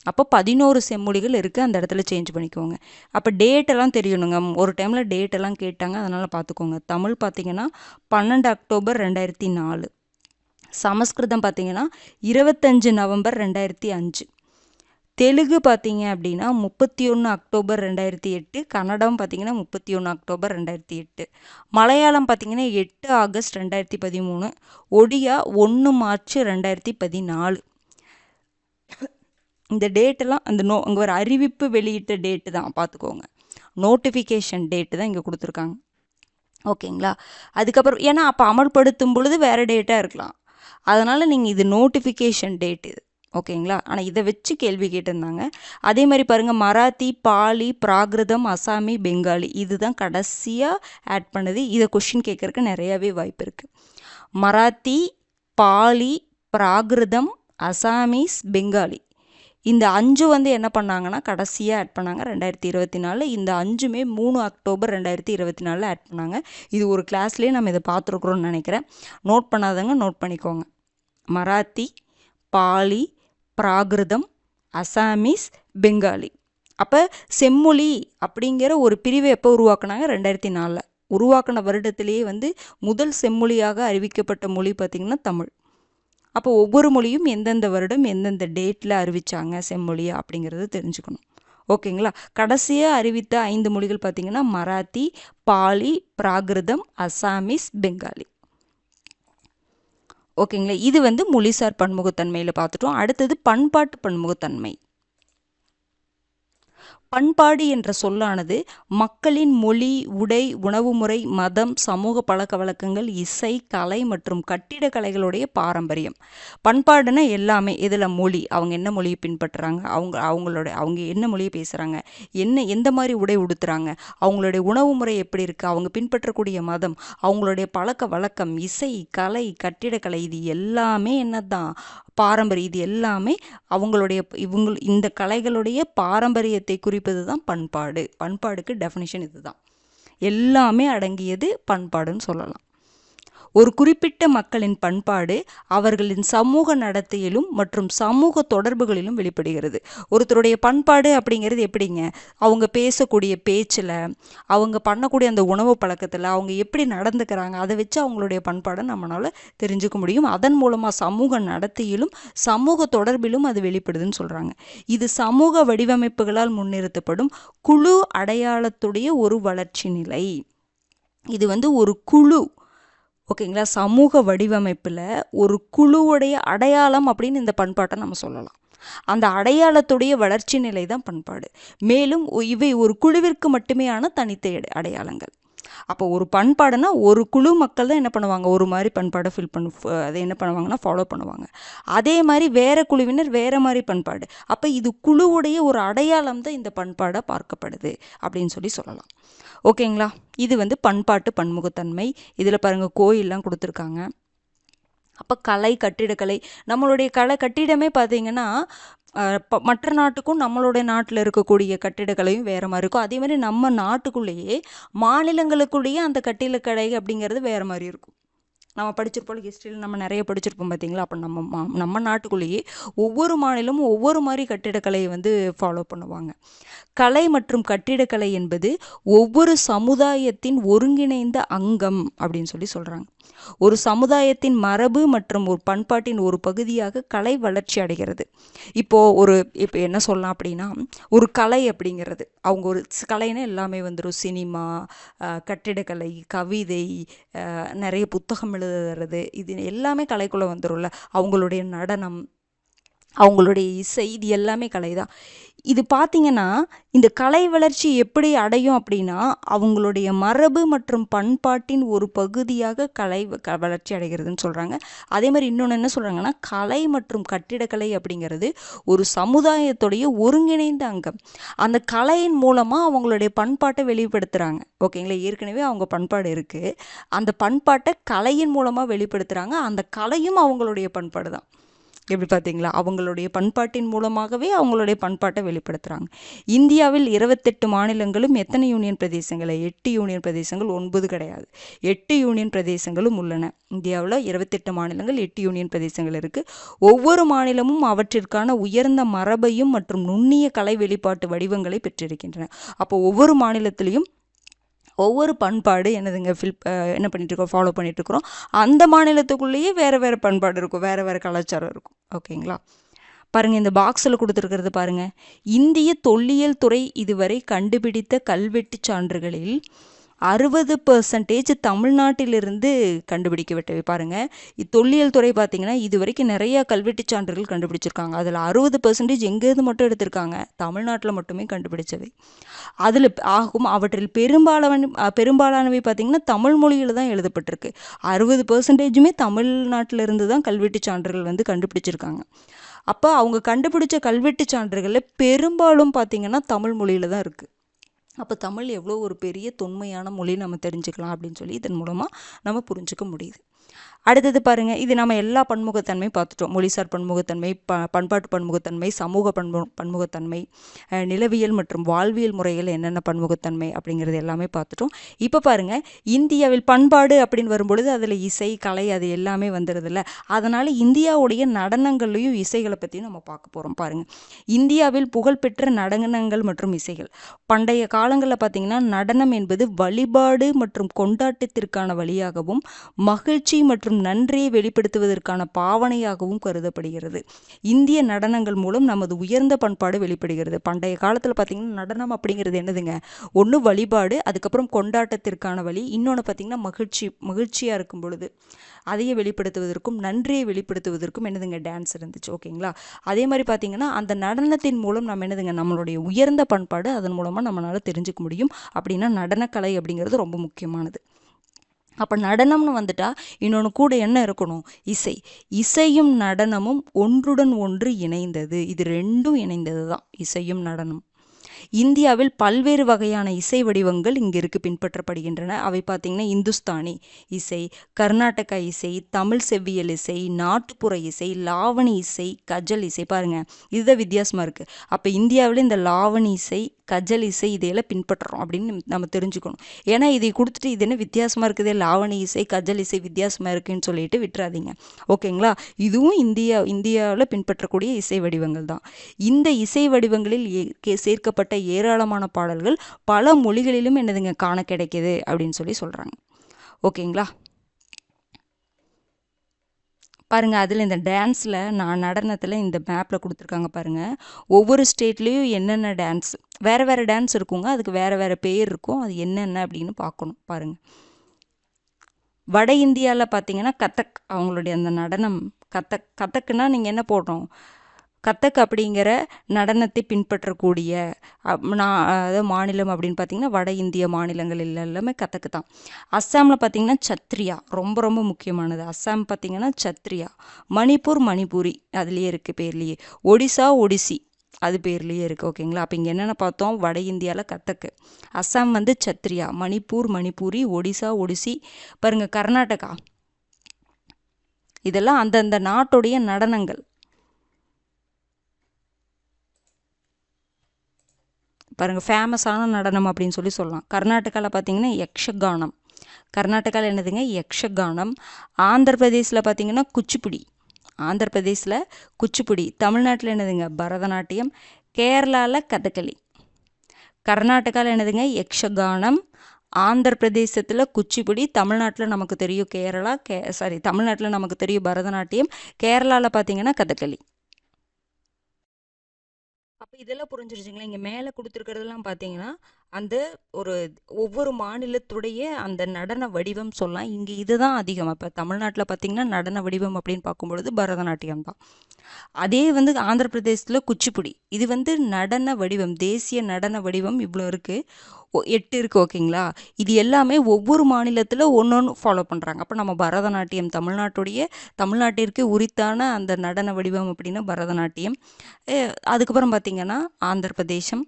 அப்போ 11 செம்மொழிகள் இருக்குது. அந்த இடத்துல சேஞ்ச் பண்ணிக்கோங்க. அப்போ டேட்டெல்லாம் தெரியணுங்க. ஒரு டைமில் டேட்டெல்லாம் கேட்டாங்க, அதனால் பார்த்துக்கோங்க. தமிழ் பார்த்திங்கன்னா 12 அக்டோபர் 2004. சமஸ்கிருதம் பார்த்திங்கன்னா 25 நவம்பர் 2005. தெலுங்கு பார்த்திங்க அப்படின்னா 31 அக்டோபர் 2008. கன்னடம் பார்த்திங்கன்னா 31 அக்டோபர் 2008. மலையாளம் பார்த்திங்கன்னா 8 ஆகஸ்ட் 2013. ஒடியா 1 மார்ச் 2014. இந்த டேட்டெல்லாம் அந்த அங்கே ஒரு அறிவிப்பு வெளியிட்ட டேட்டு தான், பார்த்துக்கோங்க. நோட்டிஃபிகேஷன் டேட்டு தான் இங்கே கொடுத்துருக்காங்க. ஓகேங்களா? அதுக்கப்புறம் ஏன்னா அப்போ அமல்படுத்தும் பொழுது வேறு டேட்டாக இருக்கலாம். அதனால் நீங்கள் இது நோட்டிஃபிகேஷன் டேட் இது. ஓகேங்களா? ஆனால் இதை வச்சு கேள்வி கேட்டிருந்தாங்க. அதே மாதிரி பாருங்கள், மராத்தி, பாலி, பிராகிருதம், அசாமி, பெங்காலி இது தான் கடைசியாக ஆட் பண்ணது. இதை கொஷின் கேட்குறக்கு நிறையாவே வாய்ப்பு இருக்குது. மராத்தி, பாலி, பிராகிருதம், அசாமீஸ், பெங்காலி இந்த 5 வந்து என்ன பண்ணாங்கன்னா கடைசியாக ஆட் பண்ணாங்க 2024. இந்த 5மே 3 அக்டோபர் 2024 ஆட் பண்ணாங்க. இது ஒரு கிளாஸ்லேயே நம்ம இதை பார்த்துருக்குறோன்னு நினைக்கிறேன். நோட் பண்ணாதவங்க நோட் பண்ணிக்கோங்க. மராத்தி, பாலி, பிராகிருதம், அசாமீஸ், பெங்காலி அப்போ செம்மொழி அப்படிங்கிற ஒரு பிரிவை எப்போ உருவாக்குனாங்க? 2004. உருவாக்கின வருடத்திலேயே வந்து முதல் செம்மொழியாக அறிவிக்கப்பட்ட மொழி பார்த்திங்கன்னா தமிழ். அப்போ ஒவ்வொரு மொழியும் எந்தெந்த வருடம் எந்தெந்த டேட்டில் அறிவித்தாங்க செம்மொழியா அப்படிங்கிறத தெரிஞ்சுக்கணும். ஓகேங்களா? கடைசியாக அறிவித்த 5 மொழிகள் பார்த்திங்கன்னா மராத்தி, பாலி, பிராகிருதம், அசாமிஸ், பெங்காலி. ஓகேங்களா? இது வந்து மொழிசார் பன்முகத்தன்மையில் பார்த்துட்டோம். அடுத்தது பண்பாட்டு பன்முகத்தன்மை. பண்பாடு என்ற சொல்லானது மக்களின் மொழி, உடை, உணவு முறை, மதம், சமூக பழக்க வழக்கங்கள், இசை, கலை மற்றும் கட்டிடக்கலைகளுடைய பாரம்பரியம். பண்பாடுனா எல்லாமே. இதில் மொழி, அவங்க என்ன மொழியை பின்பற்றுறாங்க, அவங்க என்ன மொழியை பேசுகிறாங்க, எந்த மாதிரி உடை உடுத்துறாங்க, அவங்களுடைய உணவு முறை எப்படி இருக்குது, அவங்க பின்பற்றக்கூடிய மதம், அவங்களுடைய பழக்க வழக்கம், இசை, கலை, கட்டிடக்கலை, இது எல்லாமே என்னதான் பாரம்பரியம். இது எல்லாமே அவங்களுடைய இந்த கலைகளுடைய பாரம்பரியத்தை குறிப்பது தான் பண்பாடு. பண்பாடுக்கு டெஃபினிஷன் இதுதான். எல்லாமே அடங்கியது பண்பாடுன்னு சொல்லலாம். ஒரு குறிப்பிட்ட மக்களின் பண்பாடு அவர்களின் சமூக நடத்தையிலும் மற்றும் சமூக தொடர்புகளிலும் வெளிப்படுகிறது. ஒருத்தருடைய பண்பாடு அப்படிங்கிறது எப்படிங்க? அவங்க பேசக்கூடிய பேச்சில், அவங்க பண்ணக்கூடிய அந்த உணவு பழக்கத்தில், அவங்க எப்படி நடந்துக்கிறாங்க, அதை வச்சு அவங்களுடைய பண்பாடை நம்மளால் தெரிஞ்சுக்க முடியும். அதன் மூலமாக சமூக நடத்தையிலும் சமூக தொடர்பிலும் அது வெளிப்படுதுன்னு சொல்கிறாங்க. இது சமூக வடிவமைப்புகளால் முன்னிறுத்தப்படும் குழு அடையாளத்துடைய ஒரு வளர்ச்சி நிலை. இது வந்து ஒரு குழு, ஓகேங்களா? சமூக வடிவமைப்பில் ஒரு குழுவுடைய அடையாளம் அப்படின்னு இந்த பண்பாட்டை நம்ம சொல்லலாம். அந்த அடையாளத்துடைய வளர்ச்சி நிலை தான் பண்பாடு. மேலும் இவை ஒரு குழுவிற்கு மட்டுமேயான தனித்த அடையாளங்கள். அப்போ ஒரு பண்பாடுனா ஒரு குழு மக்கள் தான் என்ன பண்ணுவாங்க, ஒரு மாதிரி பண்பாடை அதை என்ன பண்ணுவாங்கன்னா ஃபாலோ பண்ணுவாங்க. அதே மாதிரி வேறு குழுவினர் வேறு மாதிரி பண்பாடு. அப்போ இது குழுவுடைய ஒரு அடையாளம் தான் இந்த பண்பாடாக பார்க்கப்படுது அப்படின்னு சொல்லலாம். ஓகேங்களா? இது வந்து பண்பாட்டு பன்முகத்தன்மை. இதில் பாருங்கள் கோயிலெலாம் கொடுத்துருக்காங்க. அப்போ கலை, கட்டிடக்கலை, நம்மளுடைய கட்டிடமே பார்த்திங்கன்னா மற்ற நாட்டுக்கும் நம்மளுடைய நாட்டில் இருக்கக்கூடிய கட்டிடக்கலையும் வேறு மாதிரி இருக்கும். அதே மாதிரி நம்ம நாட்டுக்குள்ளேயே மாநிலங்களுக்குள்ளேயே அந்த கட்டிடக்கலை அப்படிங்கிறது வேறு மாதிரி இருக்கும். நம்ம படிச்சிருப்போம், ஹிஸ்ட்ரியில் நம்ம நிறைய படிச்சிருப்போம் பார்த்தீங்களா? அப்போ நம்ம நாட்டுக்குள்ளேயே ஒவ்வொரு மாநிலமும் ஒவ்வொரு மாதிரி கட்டிடக்கலையை வந்து ஃபாலோ பண்ணுவாங்க. கலை மற்றும் கட்டிடக்கலை என்பது ஒவ்வொரு சமுதாயத்தின் ஒருங்கிணைந்த அங்கம் அப்படின்னு சொல்கிறாங்க. ஒரு சமுதாயத்தின் மரபு மற்றும் ஒரு பண்பாட்டின் ஒரு பகுதியாக கலை வளர்ச்சி அடைகிறது. இப்போ என்ன சொல்லலாம் அப்படின்னா, ஒரு கலை அப்படிங்கிறது அவங்க ஒரு கலைன்னா எல்லாமே வந்துடும். சினிமா, கட்டிடக்கலை, கவிதை, நிறைய புத்தகம் எழுதுறது, இது எல்லாமே கலைக்குள்ளே வந்துடும்ல. அவங்களுடைய நடனம், அவங்களுடைய இசை, இது எல்லாமே கலை தான். இது பார்த்திங்கன்னா இந்த கலை வளர்ச்சி எப்படி அடையும் அப்படின்னா, அவங்களுடைய மரபு மற்றும் பண்பாட்டின் ஒரு பகுதியாக கலை வளர்ச்சி அடைகிறதுன்னு சொல்கிறாங்க. அதே மாதிரி இன்னொன்று என்ன சொல்கிறாங்கன்னா, கலை மற்றும் கட்டிடக்கலை அப்படிங்கிறது ஒரு சமுதாயத்துடைய ஒருங்கிணைந்த அங்கம். அந்த கலையின் மூலமாக அவங்களுடைய பண்பாட்டை வெளிப்படுத்துகிறாங்க. ஓகேங்களா? ஏற்கனவே அவங்க பண்பாடு இருக்குது, அந்த பண்பாட்டை கலையின் மூலமாக வெளிப்படுத்துகிறாங்க. அந்த கலையும் அவங்களுடைய பண்பாடு தான். எப்படி பார்த்தீங்களா? அவங்களுடைய பண்பாட்டின் மூலமாகவே அவங்களுடைய பண்பாட்டை வெளிப்படுத்துகிறாங்க. இந்தியாவில் 28 மாநிலங்களும் எத்தனை யூனியன் பிரதேசங்கள்? 8 யூனியன் பிரதேசங்கள், 9 கிடையாது. 8 யூனியன் பிரதேசங்களும் உள்ளன. இந்தியாவில் 28 மாநிலங்கள், 8 யூனியன் பிரதேசங்கள் இருக்குது. ஒவ்வொரு மாநிலமும் அவற்றிற்கான உயர்ந்த மரபையும் மற்றும் நுண்ணிய கலை வெளிப்பாட்டு வடிவங்களை பெற்றிருக்கின்றன. அப்போ ஒவ்வொரு மாநிலத்திலையும் ஒவ்வொரு பண்பாடு என்ன பண்ணிகிட்ருக்கோம், ஃபாலோ பண்ணிகிட்ருக்குறோம். அந்த மாநிலத்துக்குள்ளேயே வேறு வேறு பண்பாடு இருக்கும், வேறு வேறு கலாச்சாரம் இருக்கும். ஓகேங்களா? பாருங்கள், இந்த பாக்ஸில் கொடுத்துருக்கிறது பாருங்கள். இந்திய தொல்லியல் துறை இதுவரை கண்டுபிடித்த கல்வெட்டு சான்றுகளில் 60% தமிழ்நாட்டிலிருந்து கண்டுபிடிக்கப்பட்டவை. பாருங்கள், தொல்லியல் துறை பார்த்திங்கன்னா இது வரைக்கும் நிறையா கல்வெட்டு சான்றுகள் கண்டுபிடிச்சிருக்காங்க. அதில் 60% எங்கேருந்து மட்டும் எடுத்திருக்காங்க? தமிழ்நாட்டில் மட்டுமே கண்டுபிடிச்சவை. அதில் அவற்றில் பெரும்பாலானவை பார்த்திங்கன்னா தமிழ் மொழியில் தான் எழுதப்பட்டிருக்கு. 60%மே தமிழ்நாட்டிலிருந்து தான் கல்வெட்டு சான்றுகள் வந்து கண்டுபிடிச்சிருக்காங்க. அப்போ அவங்க கண்டுபிடிச்ச கல்வெட்டு சான்றுகளில் பெரும்பாலும் பார்த்திங்கன்னா தமிழ் மொழியில் தான் இருக்குது. அப்போ தமிழ் எவ்வளோ ஒரு பெரிய தொன்மையான மொழி நம்ம தெரிஞ்சுக்கலாம் அப்படின்னு சொல்லி இதன் மூலமாக நம்ம புரிஞ்சுக்க முடியுது. அடுத்தது பாருங்கள், இது நம்ம எல்லா பன்முகத்தன்மையும் பார்த்துட்டோம். மொழிசார் பன்முகத்தன்மை, பண்பாட்டு பன்முகத்தன்மை, சமூக பன்முகத்தன்மை, நிலவியல் மற்றும் வாழ்வியல் முறையில் என்னென்ன பன்முகத்தன்மை அப்படிங்கிறது எல்லாமே பார்த்துட்டோம். இப்போ பாருங்கள், இந்தியாவில் பண்பாடு அப்படின்னு வரும்பொழுது அதில் இசை, கலை அது எல்லாமே வந்துடுதில்ல. அதனால் இந்தியாவுடைய நடனங்கள்லையும் இசைகளை பற்றியும் நம்ம பார்க்க போகிறோம். பாருங்கள், இந்தியாவில் புகழ்பெற்ற நடனங்கள் மற்றும் இசைகள். பண்டைய காலங்களில் பார்த்திங்கன்னா நடனம் என்பது வழிபாடு மற்றும் கொண்டாட்டத்திற்கான வழியாகவும் மகிழ்ச்சி மற்றும் நன்றியை வெளிப்படுத்துவதற்கான பாவனையாகவும் கருதப்படுகிறது. இந்திய நடனங்கள் மூலம் நமது உயர்ந்த பண்பாடு வெளிப்படுகிறது. பண்டைய காலத்தில் பார்த்திங்கன்னா நடனம் அப்படிங்கிறது என்னதுங்க, ஒன்று வழிபாடு, அதுக்கப்புறம் கொண்டாட்டத்திற்கான வழி, இன்னொன்று பார்த்திங்கன்னா மகிழ்ச்சியாக இருக்கும் பொழுது அதையே வெளிப்படுத்துவதற்கும் நன்றியை வெளிப்படுத்துவதற்கும் என்னதுங்க டான்ஸ் இருந்துச்சு. ஓகேங்களா? அதே மாதிரி பார்த்திங்கன்னா அந்த நடனத்தின் மூலம் நம்ம என்னதுங்க நம்மளுடைய உயர்ந்த பண்பாடு அதன் மூலமாக நம்மளால் தெரிஞ்சுக்க முடியும். அப்படின்னா நடனக்கலை அப்படிங்கிறது ரொம்ப முக்கியமானது. அப்போ நடனம்னு வந்துட்டா இன்னொன்று கூட என்ன இருக்கணும், இசை. இசையும் நடனமும் ஒன்றுடன் ஒன்று இணைந்தது. இது ரெண்டும் இணைந்தது தான் இசையும் நடனம். இந்தியாவில் பல்வேறு வகையான இசை வடிவங்கள் இங்கே பின்பற்றப்படுகின்றன. அவை பார்த்திங்கன்னா இந்துஸ்தானி இசை, கர்நாடகா இசை, தமிழ் செவ்வியல் இசை, நாட்டுப்புற இசை, லாவணி இசை, கஜல் இசை. பாருங்கள், இதுதான் வித்தியாசமாக இருக்குது. அப்போ இந்தியாவில் இந்த லாவணி இசை, கஜல் இசை இதையெல்லாம் பின்பற்றுறோம் அப்படின்னு நம்ம தெரிஞ்சுக்கணும். ஏன்னா இதை கொடுத்துட்டு இது என்ன வித்தியாசமாக இருக்குது, லாவணி இசை, கஜல் இசை வித்தியாசமாக இருக்குன்னு சொல்லிட்டு விட்டுறாதீங்க. ஓகேங்களா? இதுவும் இந்தியாவில் பின்பற்றக்கூடிய இசை வடிவங்கள் தான். இந்த இசை வடிவங்களில் சேர்க்கப்பட்ட ஏராளமான பாடல்கள் பல மொழிகளிலும் என்னதுங்க காண கிடைக்குது அப்படின்னு சொல்கிறாங்க. ஓகேங்களா? பாருங்கள், அதில் இந்த டான்ஸில் நடனத்தில் இந்த மேப்பில் கொடுத்துருக்காங்க பாருங்கள். ஒவ்வொரு ஸ்டேட்லேயும் என்னென்ன டான்ஸ், வேறு வேறு டான்ஸ் இருக்குங்க, அதுக்கு வேறு வேறு பேர் இருக்கும். அது என்னென்ன அப்படின்னு பார்க்கணும். பாருங்கள், வட இந்தியாவில் பார்த்தீங்கன்னா கதக், அவங்களுடைய அந்த நடனம் கதக்குன்னா நீங்கள் என்ன போடுறோம், கதக் அப்படிங்கிற நடனத்தை பின்பற்றக்கூடிய அதாவது மாநிலம் அப்படின்னு பார்த்தீங்கன்னா வட இந்திய மாநிலங்கள் எல்லாமே கதக்கு தான். அஸ்ஸாமில் பார்த்தீங்கன்னா சத்ரியா, ரொம்ப ரொம்ப முக்கியமானது. அஸ்ஸாம் பார்த்தீங்கன்னா சத்ரியா. மணிப்பூர் மணிப்பூரி, அதுலேயே இருக்குது பேர்லேயே. ஒடிசா ஒடிசி, அது பேர்லேயே இருக்குது. ஓகேங்களா? அப்போ இங்கே என்னென்ன பார்த்தோம், வட இந்தியாவில் கதக்கு, அஸ்ஸாம் வந்து சத்ரியா, மணிப்பூர் மணிப்பூரி, ஒடிசா ஒடிசி. பாருங்கள், கர்நாடகா, இதெல்லாம் அந்தந்த நாட்டுடைய நடனங்கள். பாருங்கள், ஃபேமஸான நடனம் அப்படின்னு சொல்லலாம். கர்நாடகாவில் பார்த்தீங்கன்னா யக்ஷகானம். கர்நாடகாவில் என்னதுங்க யக்ஷகானம். ஆந்திர பிரதேசில் பார்த்தீங்கன்னா குச்சிப்புடி. ஆந்திர பிரதேசில் குச்சிப்புடி. தமிழ்நாட்டில் என்னதுங்க பரதநாட்டியம். கேரளாவில் கதகளி. கர்நாடகாவில் என்னதுங்க யக்ஷகானம். ஆந்திர பிரதேசத்தில் குச்சிப்புடி. தமிழ்நாட்டில் நமக்கு தெரியும் கேரளா, தமிழ்நாட்டில் நமக்கு தெரியும் பரதநாட்டியம். கேரளாவில் பார்த்தீங்கன்னா கதகளி. அப்போ இதெல்லாம் புரிஞ்சிருச்சுங்களா? இங்கே மேலே கொடுத்துருக்கிறதெல்லாம் பார்த்தீங்கன்னா அந்த ஒவ்வொரு மாநிலத்துடைய அந்த நடன வடிவம் சொல்லலாம். இங்கே இதுதான் அதிகம். இப்போ தமிழ்நாட்டில் பார்த்தீங்கன்னா நடன வடிவம் அப்படின்னு பார்க்கும்பொழுது பரதநாட்டியம் தான். அதே ஆந்திர பிரதேசத்தில் குச்சிப்புடி. இது நடன வடிவம், தேசிய நடன வடிவம் இவ்வளோ இருக்குது, 8 இருக்குது. ஓகேங்களா? இது எல்லாமே ஒவ்வொரு மாநிலத்தில் ஒன்று ஃபாலோ பண்ணுறாங்க. அப்போ நம்ம பரதநாட்டியம் தமிழ்நாட்டிற்கு உரித்தான அந்த நடன வடிவம் அப்படின்னா பரதநாட்டியம். அதுக்கப்புறம் பார்த்திங்கன்னா ஆந்திர பிரதேசம்,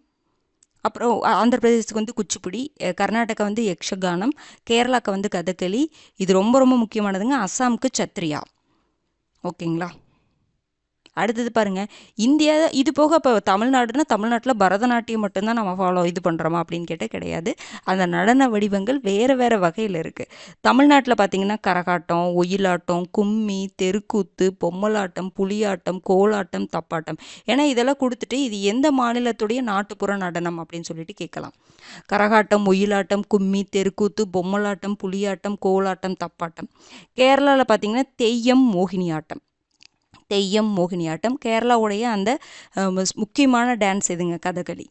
அப்புறம் ஆந்திர பிரதேசத்துக்கு குச்சிப்புடி, கர்நாடகா யக்ஷகானம், கேரளாவுக்கு கதகளி. இது ரொம்ப ரொம்ப முக்கியமானதுங்க. அஸ்ஸாமுக்கு சத்ரியா. ஓகேங்களா? அடுத்தது பாருங்கள், இந்தியா இது போக இப்போ தமிழ்நாட்டில் பரதநாட்டியம் மட்டும்தான் நம்ம பண்ணுறோமா அப்படின்னு கேட்டால் கிடையாது. அந்த நடன வடிவங்கள் வேறு வேறு வகையில் இருக்குது. தமிழ்நாட்டில் பார்த்திங்கன்னா கரகாட்டம், ஒயிலாட்டம், கும்மி, தெருக்கூத்து, பொம்மலாட்டம், புலியாட்டம், கோலாட்டம், தப்பாட்டம். ஏன்னா இதெல்லாம் கொடுத்துட்டு இது எந்த மாநிலத்துடைய நாட்டுப்புற நடனம் அப்படின்னு சொல்லிட்டு கேட்கலாம். கரகாட்டம், ஒயிலாட்டம், கும்மி, தெருக்கூத்து, பொம்மலாட்டம், புலியாட்டம், கோலாட்டம், தப்பாட்டம். கேரளாவில் பார்த்திங்கன்னா தெய்யம், மோகினியாட்டம். தெய்யம், மோகினியாட்டம். கேரளாவுடைய அந்த முக்கியமான டான்ஸ் எதுங்க கதகளி.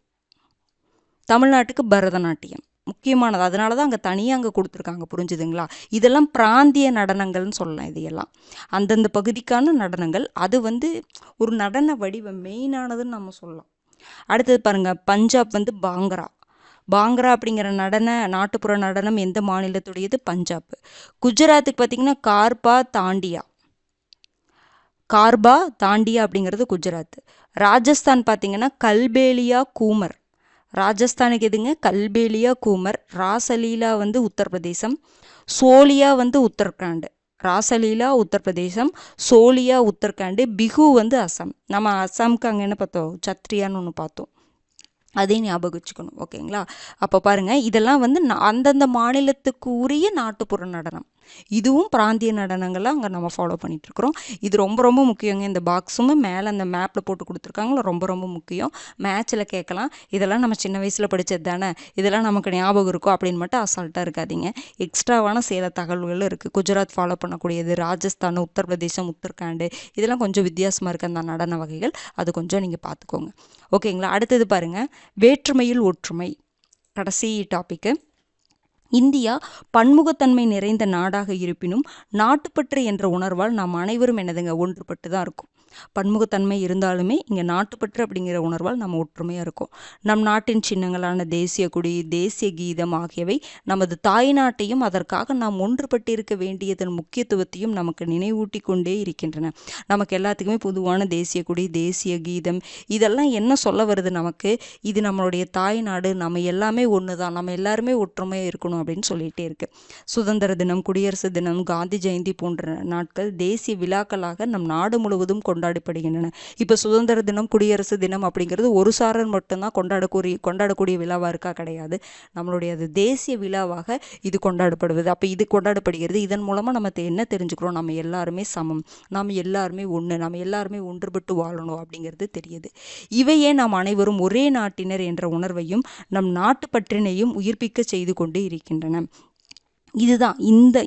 தமிழ்நாட்டுக்கு பரதநாட்டியம் முக்கியமானது. அதனால தான் அங்கே தனியாக அங்கே கொடுத்துருக்காங்க. புரிஞ்சுதுங்களா? இதெல்லாம் பிராந்திய நடனங்கள்னு சொல்லலாம். இதையெல்லாம் அந்தந்த பகுதிக்கான நடனங்கள். அது ஒரு நடன வடிவம் மெயினானதுன்னு நம்ம சொல்லலாம். அடுத்தது பாருங்கள், பஞ்சாப் பாங்கரா. பாங்கரா அப்படிங்கிற நாட்டுப்புற நடனம் எந்த மாநிலத்துடையது? பஞ்சாப். குஜராத்துக்கு பார்த்திங்கன்னா கார்பா, தாண்டியா. கார்பா, தாண்டியா அப்படிங்கிறது குஜராத். ராஜஸ்தான் பார்த்திங்கன்னா கல்பேலியா, கூமர். ராஜஸ்தானுக்கு எதுங்க கல்பேலியா, கூமர். ராசலீலா உத்தரப்பிரதேசம். சோலியா உத்தரகாண்ட். ராசலீலா உத்தரப்பிரதேசம், சோலியா உத்தரகாண்ட், பிஹு வந்து அசாம். நம்ம அசாமுக்கு அங்கே என்ன பார்த்தோம், சத்ரியான்னு ஒன்று பார்த்தோம். அதையும் ஞாபகம் வச்சுக்கணும். ஓகேங்களா? அப்போ பாருங்கள், இதெல்லாம் வந்து அந்தந்த மாநிலத்துக்கு உரிய நாட்டுப்புற நடனம். இதுவும் பிராந்திய நடனங்கள்லாம் அங்கே நம்ம ஃபாலோ பண்ணிகிட்ருக்குறோம். இது ரொம்ப ரொம்ப முக்கியங்க. இந்த பாக்ஸும் மேலே அந்த மேப்பில் போட்டு கொடுத்துருக்காங்களோ ரொம்ப ரொம்ப முக்கியம். மேட்ச்சில் கேட்கலாம், இதெல்லாம் நம்ம சின்ன வயசில் படித்தது தானே, இதெல்லாம் நமக்கு ஞாபகம் இருக்கும் அப்படின்னு மட்டும் அசால்ட்டாக இருக்காதீங்க. எக்ஸ்ட்ராவான சில தகவல்களும் இருக்குது. குஜராத் ஃபாலோ பண்ணக்கூடியது, ராஜஸ்தான், உத்தரப்பிரதேசம், உத்தரகாண்ட், இதெல்லாம் கொஞ்சம் வித்தியாசமாக இருக்குது அந்த நடன வகைகள். அது கொஞ்சம் நீங்கள் பார்த்துக்கோங்க. ஓகேங்களா? அடுத்தது பாருங்கள், வேற்றுமையில் ஒற்றுமை. கடைசி டாப்பிக்கு. இந்தியா பன்முகத்தன்மை நிறைந்த நாடாக இருப்பினும் நாட்டுப்பற்று என்ற உணர்வால் நாம் அனைவரும் என்னதுங்க ஒன்றுபட்டு தான் இருக்கும். பன்முகத்தன்மை இருந்தாலுமே இங்கே நாட்டுப்பற்று அப்படிங்கிற உணர்வால் நம்ம ஒற்றுமையாக இருக்கும். நம் நாட்டின் சின்னங்களான தேசிய கொடி, தேசிய கீதம் ஆகியவை நமது தாய் நாட்டையும் அதற்காக நாம் ஒன்றுபட்டிருக்க வேண்டியதன் முக்கியத்துவத்தையும் நமக்கு நினைவூட்டி கொண்டே இருக்கின்றன. நமக்கு எல்லாத்துக்குமே பொதுவான தேசிய கொடி, தேசிய கீதம், இதெல்லாம் என்ன சொல்ல வருது நமக்கு? இது நம்மளுடைய தாய் நாடு, நம்ம எல்லாமே ஒன்று தான், நம்ம எல்லாருமே ஒற்றுமையாக இருக்கணும் அப்படின்னு சொல்லிகிட்டே இருக்கு. சுதந்திர தினம், குடியரசு தினம், காந்தி ஜெயந்தி போன்ற நாட்கள் தேசிய விழாக்களாக நம் நாடு முழுவதும் கொண்டாடப்படுகின்றன. இப்போ சுதந்திர தினம், குடியரசு தினம் அப்படிங்கிறது ஒரு சாரர் மட்டும்தான் கொண்டாடக்கூடிய விழாவாக இருக்கா? கிடையாது. நம்மளுடைய அது தேசிய விழாவாக இது கொண்டாடப்படுவது. அப்போ இது கொண்டாடப்படுகிறது. இதன் மூலமாக நம்ம என்ன தெரிஞ்சுக்கிறோம்? நம்ம எல்லாருமே சமம், நாம் எல்லாருமே ஒன்று, நம்ம எல்லாருமே ஒன்றுபட்டு வாழணும் அப்படிங்கிறது தெரியுது. இவையே நாம் அனைவரும் ஒரே நாட்டினர் என்ற உணர்வையும் நம் நாட்டு பற்றினையும் உயிர்ப்பிக்க செய்து கொண்டு இருக்கின்றன. இதுதான்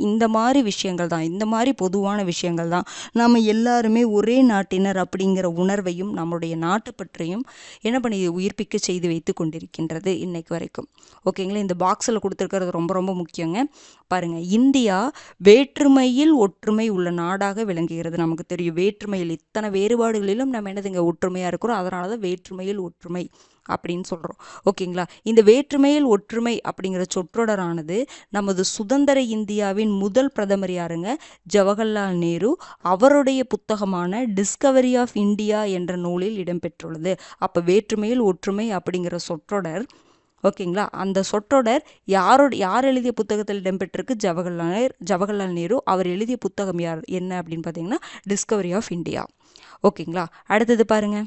இந்த மாதிரி விஷயங்கள் தான், இந்த மாதிரி பொதுவான விஷயங்கள் தான் நம்ம எல்லாருமே ஒரே நாட்டினர் அப்படிங்கிற உணர்வையும் நம்மளுடைய நாட்டு பற்றியும் என்ன பண்ணி உயிர்ப்பிக்க செய்து வைத்து கொண்டிருக்கின்றது இன்னைக்கு வரைக்கும். ஓகேங்களா? இந்த பாக்ஸில் கொடுத்துருக்கிறது ரொம்ப ரொம்ப முக்கியங்க. பாருங்கள், இந்தியா வேற்றுமையில் ஒற்றுமை உள்ள நாடாக விளங்குகிறது. நமக்கு தெரியும், வேற்றுமையில் இத்தனை வேறுபாடுகளிலும் நம்ம என்னதுங்க ஒற்றுமையாக இருக்கிறோம். அதனால தான் வேற்றுமையில் ஒற்றுமை அப்படின்னு சொல்கிறோம். ஓகேங்களா? இந்த வேற்றுமையில் ஒற்றுமை அப்படிங்கிற சொற்றொடரானது நமது சுதந்திர இந்தியாவின் முதல் பிரதமர் யாருங்க? ஜவஹர்லால் நேரு. அவருடைய புத்தகமான டிஸ்கவரி ஆஃப் இந்தியா என்ற நூலில் இடம்பெற்றுள்ளது. அப்போ வேற்றுமையில் ஒற்றுமை அப்படிங்கிற சொற்றொடர், ஓகேங்களா, அந்த சொற்றொடர் யார் எழுதிய புத்தகத்தில் இடம்பெற்றிருக்கு? ஜவஹர்லால் நேரு. அவர் எழுதிய புத்தகம் என்ன அப்படின்னு பார்த்தீங்கன்னா டிஸ்கவரி ஆஃப் இந்தியா. ஓகேங்களா? அடுத்தது பாருங்க,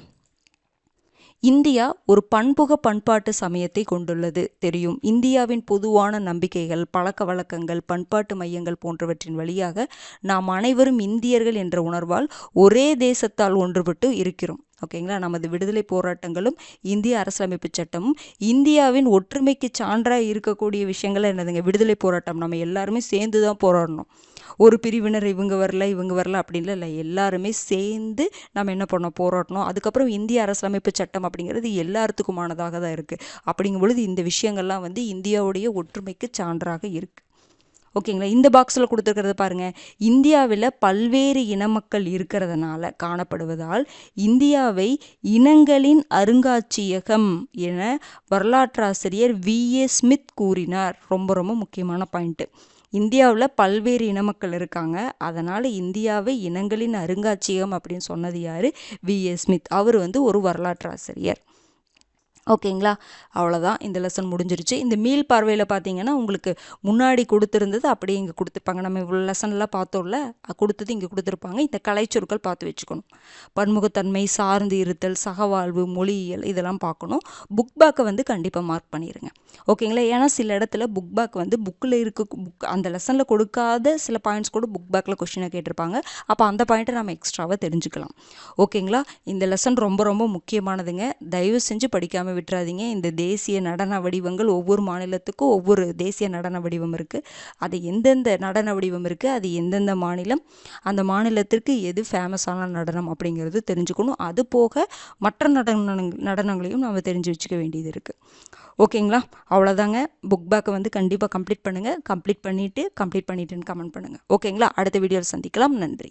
இந்தியா ஒரு பண்பாட்டு சமயத்தை கொண்டுள்ளது தெரியும். இந்தியாவின் பொதுவான நம்பிக்கைகள், பழக்க வழக்கங்கள், பண்பாட்டு மையங்கள் போன்றவற்றின் வழியாக நாம் அனைவரும் இந்தியர்கள் என்ற உணர்வால் ஒரே தேசத்தால் ஒன்றுபட்டு இருக்கிறோம். ஓகேங்களா? நமது விடுதலை போராட்டங்களும் இந்திய அரசியலமைப்பு சட்டமும் இந்தியாவின் ஒற்றுமைக்கு சான்றாக இருக்கக்கூடிய விஷயங்கள் என்னதுங்க? விடுதலை போராட்டம். நம்ம எல்லாருமே சேர்ந்து தான் போராடணும். ஒரு பிரிவினர் இவங்க வரல அப்படின்லாம் இல்லை, எல்லாருமே சேர்ந்து நம்ம என்ன பண்ணோம்? போராட்டணும். அதுக்கப்புறம் இந்திய அரசியலமைப்பு சட்டம் அப்படிங்கிறது எல்லாத்துக்குமானதாக தான் இருக்குது. அப்படிங்கும் பொழுது இந்த விஷயங்கள்லாம் வந்து இந்தியாவுடைய ஒற்றுமைக்கு சான்றாக இருக்குது. ஓகேங்களா? இந்த பாக்ஸில் கொடுத்துருக்கிறது பாருங்கள், இந்தியாவில் பல்வேறு இன மக்கள் இருக்கிறதுனால காணப்படுவதால் இந்தியாவை இனங்களின் அருங்காட்சியகம் என வரலாற்றாசிரியர் V.A. ஸ்மித் கூறினார். ரொம்ப ரொம்ப முக்கியமான பாயிண்ட்டு. இந்தியாவில் பல்வேறு இன மக்கள் இருக்காங்க, அதனால் இந்தியாவை இனங்களின் அருங்காட்சியகம் அப்படின்னு சொன்னது யார்? V.A. ஸ்மித். அவர் வந்து ஒரு வரலாற்றாசிரியர். ஓகேங்களா? அவ்வளோதான், இந்த லெசன் முடிஞ்சிருச்சு. இந்த மீள் பார்வையில் பார்த்தீங்கன்னா உங்களுக்கு முன்னாடி கொடுத்துருந்தது அப்படியே இங்கே கொடுத்துருப்பாங்க. நம்ம இவ்வளோ லெசன்லாம் பார்த்தோம்ல, கொடுத்தது இங்கே கொடுத்துருப்பாங்க. இந்த கலைச்சொற்கள் பார்த்து வச்சுக்கணும். பன்முகத்தன்மை, சார்ந்து இருத்தல், சகவாழ்வு, மொழியியல், இதெல்லாம் பார்க்கணும். புக் பேக்கை வந்து கண்டிப்பாக மார்க் பண்ணிடுங்க. ஓகேங்களா? ஏன்னா சில இடத்துல புக் பேக் வந்து புக்கில் அந்த லெசனில் கொடுக்காத சில பாயிண்ட்ஸ் கூட புக் பேக்கில் கொஸ்டினாக கேட்டிருப்பாங்க. அப்போ அந்த பாயிண்ட்டை நம்ம எக்ஸ்ட்ராவாக தெரிஞ்சுக்கலாம். ஓகேங்களா? இந்த லெசன் ரொம்ப ரொம்ப முக்கியமானதுங்க. தயவு செஞ்சு படிக்காமல் விட்டுறாதீங்க. இந்த தேசிய நடன வடிவங்கள், ஒவ்வொரு மாநிலத்துக்கும் ஒவ்வொரு தேசிய நடன வடிவம் இருக்குது. அது எந்தெந்த நடன வடிவம் இருக்குது, அது எந்தெந்த மாநிலம், அந்த மாநிலத்திற்கு எது ஃபேமஸான நடனம் அப்படிங்கிறது தெரிஞ்சுக்கணும். அது போக மற்ற நடனங்களையும் நம்ம தெரிஞ்சு வச்சுக்க வேண்டியது இருக்குது. ஓகேங்களா? அவ்வளோதாங்க. புக் பேக்கை வந்து கண்டிப்பாக கம்ப்ளீட் பண்ணுங்கள். கம்ப்ளீட் பண்ணிவிட்டுன்னு கமெண்ட் பண்ணுங்கள். ஓகேங்களா? அடுத்த வீடியோவில் சந்திக்கலாம். நன்றி.